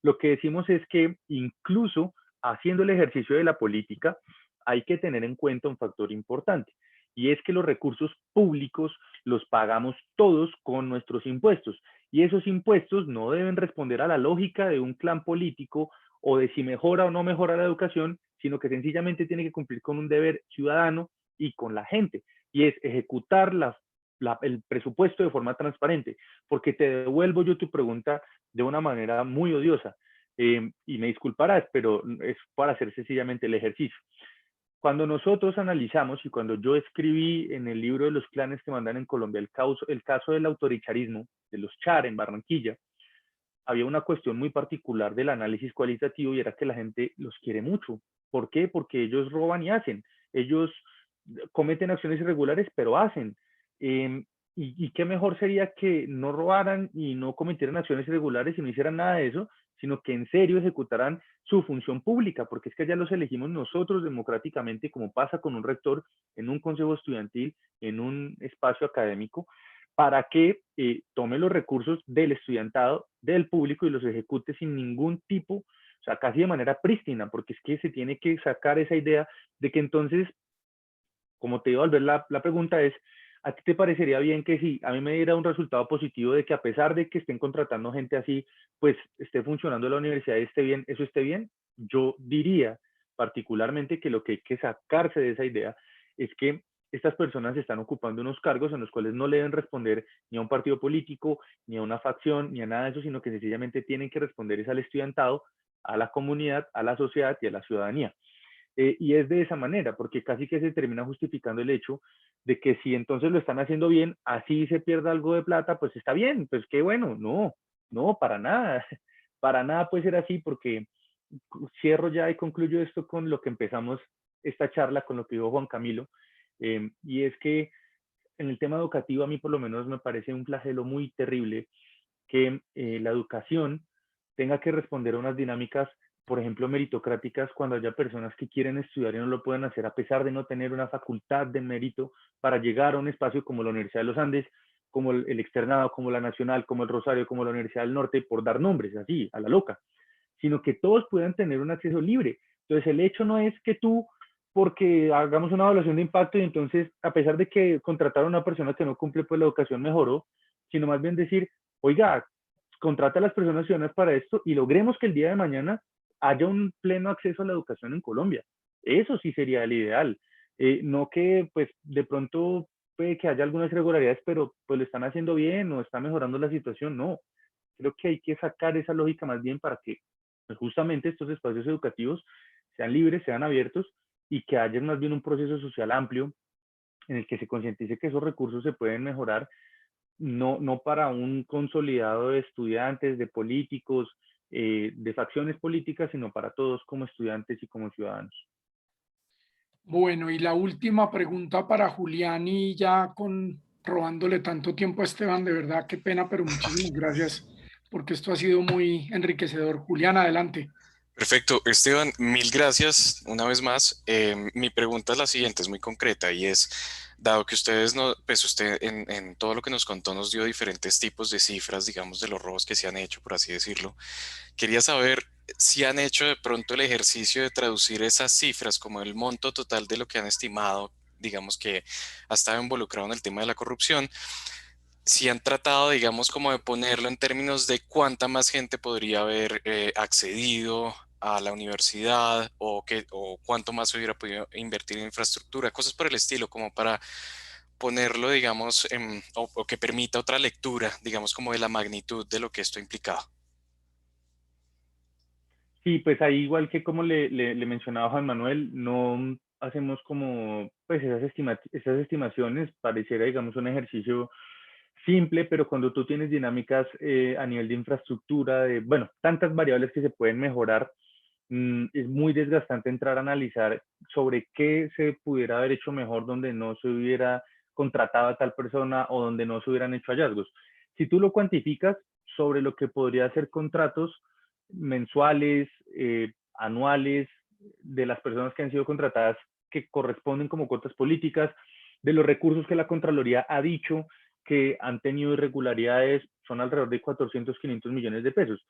Lo que decimos es que incluso haciendo el ejercicio de la política, hay que tener en cuenta un factor importante, y es que los recursos públicos los pagamos todos con nuestros impuestos, y esos impuestos no deben responder a la lógica de un clan político o de si mejora o no mejora la educación, sino que sencillamente tiene que cumplir con un deber ciudadano y con la gente, y es ejecutar el presupuesto de forma transparente, porque te devuelvo yo tu pregunta de una manera muy odiosa, y me disculparás, pero es para hacer sencillamente el ejercicio. Cuando nosotros analizamos y cuando yo escribí en el libro de los clanes que mandan en Colombia el caso del autoritarismo, de los Char en Barranquilla, había una cuestión muy particular del análisis cualitativo y era que la gente los quiere mucho. ¿Por qué? Porque ellos roban y hacen. Ellos cometen acciones irregulares, pero hacen. Y qué mejor sería que no robaran y no cometieran acciones irregulares y no hicieran nada de eso, sino que en serio ejecutaran su función pública, porque es que ya los elegimos nosotros democráticamente, como pasa con un rector en un consejo estudiantil, en un espacio académico, para que tome los recursos del estudiantado, del público y los ejecute sin ningún tipo, o sea, casi de manera prístina, porque es que se tiene que sacar esa idea de que entonces, como te digo al ver la pregunta es, ¿a ti te parecería bien que si a mí me diera un resultado positivo de que a pesar de que estén contratando gente así, pues esté funcionando la universidad y esté bien, eso esté bien? Yo diría particularmente que lo que hay que sacarse de esa idea es que estas personas están ocupando unos cargos en los cuales no le deben responder ni a un partido político, ni a una facción, ni a nada de eso, sino que sencillamente tienen que responder es al estudiantado, a la comunidad, a la sociedad y a la ciudadanía. Y es de esa manera, porque casi que se termina justificando el hecho de que si entonces lo están haciendo bien, así se pierda algo de plata, pues está bien, pues qué bueno. No, no, para nada, para nada puede ser así, porque cierro ya y concluyo esto con lo que empezamos esta charla, con lo que dijo Juan Camilo, y es que en el tema educativo a mí por lo menos me parece un flagelo muy terrible que la educación tenga que responder a unas dinámicas, por ejemplo, meritocráticas, cuando haya personas que quieren estudiar y no lo pueden hacer a pesar de no tener una facultad de mérito para llegar a un espacio como la Universidad de los Andes, como el Externado, como la Nacional, como el Rosario, como la Universidad del Norte, por dar nombres así, a la loca, sino que todos puedan tener un acceso libre. Entonces, el hecho no es que tú, porque hagamos una evaluación de impacto y entonces, a pesar de que contrataron a una persona que no cumple, pues la educación mejoró, sino más bien decir, oiga, contrata a las personas ciudadanas para esto y logremos que el día de mañana haya un pleno acceso a la educación en Colombia. Eso sí sería el ideal. No que, pues, de pronto puede que haya algunas irregularidades, pero pues lo están haciendo bien o está mejorando la situación. No, creo que hay que sacar esa lógica más bien para que pues, justamente estos espacios educativos sean libres, sean abiertos y que haya más bien un proceso social amplio en el que se concientice que esos recursos se pueden mejorar, no para un consolidado de estudiantes, de políticos, de facciones políticas, sino para todos como estudiantes y como ciudadanos. Bueno, y la última pregunta para Julián y ya con robándole tanto tiempo a Esteban, de verdad, qué pena, pero muchísimas gracias porque esto ha sido muy enriquecedor. Julián, adelante. Perfecto, Esteban, mil gracias una vez más. Mi pregunta es la siguiente, es muy concreta y es, dado que ustedes no, pues usted en todo lo que nos contó nos dio diferentes tipos de cifras, digamos, de los robos que se han hecho, por así decirlo. Quería saber si han hecho de pronto el ejercicio de traducir esas cifras como el monto total de lo que han estimado, digamos que ha estado involucrado en el tema de la corrupción, si han tratado, digamos, como de ponerlo en términos de cuánta más gente podría haber accedido a la universidad o cuánto más se hubiera podido invertir en infraestructura, cosas por el estilo, como para ponerlo, digamos, o que permita otra lectura, digamos, como de la magnitud de lo que esto ha implicado. Sí, pues ahí igual que como le mencionaba Juan Manuel, no hacemos como pues esas estimaciones, pareciera digamos un ejercicio simple, pero cuando tú tienes dinámicas a nivel de infraestructura, de, bueno, tantas variables que se pueden mejorar, es muy desgastante entrar a analizar sobre qué se pudiera haber hecho mejor donde no se hubiera contratado a tal persona o donde no se hubieran hecho hallazgos. Si tú lo cuantificas sobre lo que podría ser contratos mensuales, anuales, de las personas que han sido contratadas, que corresponden como cuotas políticas, de los recursos que la Contraloría ha dicho que han tenido irregularidades, son alrededor de 400, 500 millones de pesos.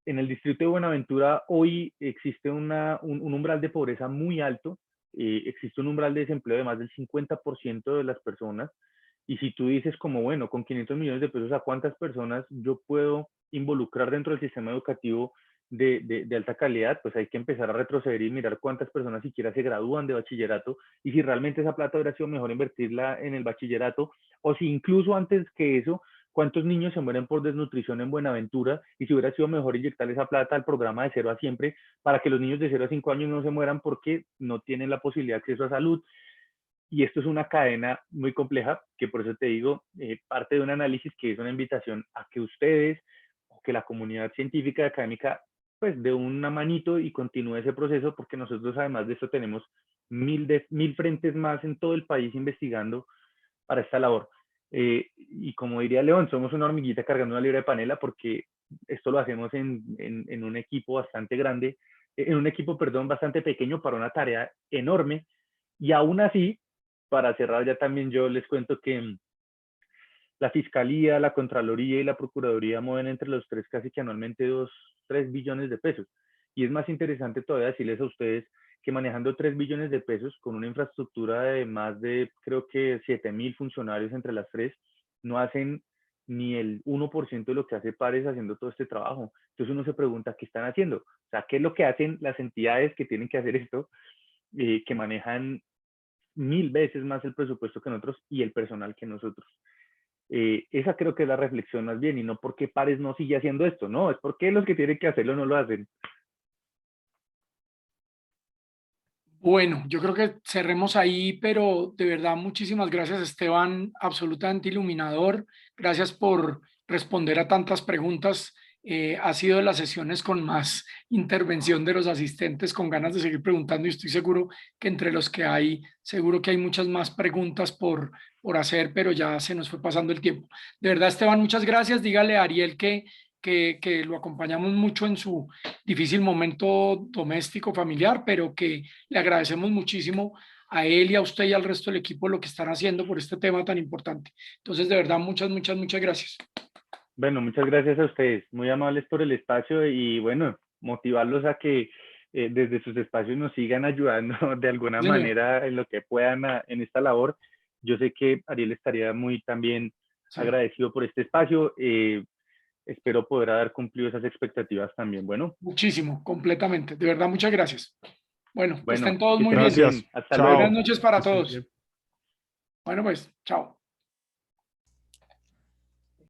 En el distrito de Buenaventura hoy existe un umbral de pobreza muy alto, existe un umbral de desempleo de más del 50% de las personas, y si tú dices como, bueno, con 500 millones de pesos, ¿a cuántas personas yo puedo involucrar dentro del sistema educativo de alta calidad? Pues hay que empezar a retroceder y mirar cuántas personas siquiera se gradúan de bachillerato, y si realmente esa plata hubiera sido mejor invertirla en el bachillerato, o si incluso antes que eso, cuántos niños se mueren por desnutrición en Buenaventura, y si hubiera sido mejor inyectar esa plata al programa de 0 a Siempre, para que los niños de 0 a 5 años no se mueran porque no tienen la posibilidad de acceso a salud. Y esto es una cadena muy compleja, que por eso te digo, parte de un análisis que es una invitación a que ustedes, o que la comunidad científica y académica, pues de una manito y continúe ese proceso, porque nosotros además de esto tenemos 1000 frentes más en todo el país investigando para esta labor. Y como diría León, somos una hormiguita cargando una libra de panela, porque esto lo hacemos en un equipo bastante grande, en un equipo, perdón, bastante pequeño para una tarea enorme. Y aún así, para cerrar ya también yo les cuento que la Fiscalía, la Contraloría y la Procuraduría mueven entre los tres casi que anualmente 3 billones de pesos. Y es más interesante todavía decirles a ustedes que manejando 3 billones de pesos con una infraestructura de más de, creo que 7.000 funcionarios entre las tres, no hacen ni el 1% de lo que hace Pares haciendo todo este trabajo. Entonces uno se pregunta, ¿qué están haciendo? O sea, ¿qué es lo que hacen las entidades que tienen que hacer esto, que manejan 1000 veces más el presupuesto que nosotros y el personal que nosotros? Esa creo que es la reflexión más bien, y no porque Pares no sigue haciendo esto, no, es porque los que tienen que hacerlo no lo hacen. Bueno, yo creo que cerremos ahí, pero de verdad muchísimas gracias, Esteban, absolutamente iluminador. Gracias por responder a tantas preguntas. Ha sido de las sesiones con más intervención de los asistentes, con ganas de seguir preguntando, y estoy seguro que entre los que hay, seguro que hay muchas más preguntas por hacer, pero ya se nos fue pasando el tiempo. De verdad, Esteban, muchas gracias. Dígale a Ariel que lo acompañamos mucho en su difícil momento doméstico, familiar, pero que le agradecemos muchísimo a él y a usted y al resto del equipo lo que están haciendo por este tema tan importante. Entonces, de verdad, muchas gracias. Bueno, muchas gracias a ustedes, muy amables por el espacio, y bueno, motivarlos a que desde sus espacios nos sigan ayudando de alguna Señor. manera en lo que puedan en esta labor. Yo sé que Ariel estaría muy también agradecido por este espacio. Espero poder haber cumplido esas expectativas también. Bueno. Muchísimo, completamente. De verdad, muchas gracias. Bueno, que estén todos que muy estén bien. Gracias. bien. Hasta Chao. luego. Buenas noches para Que estén todos. bien. Bueno, pues, chao.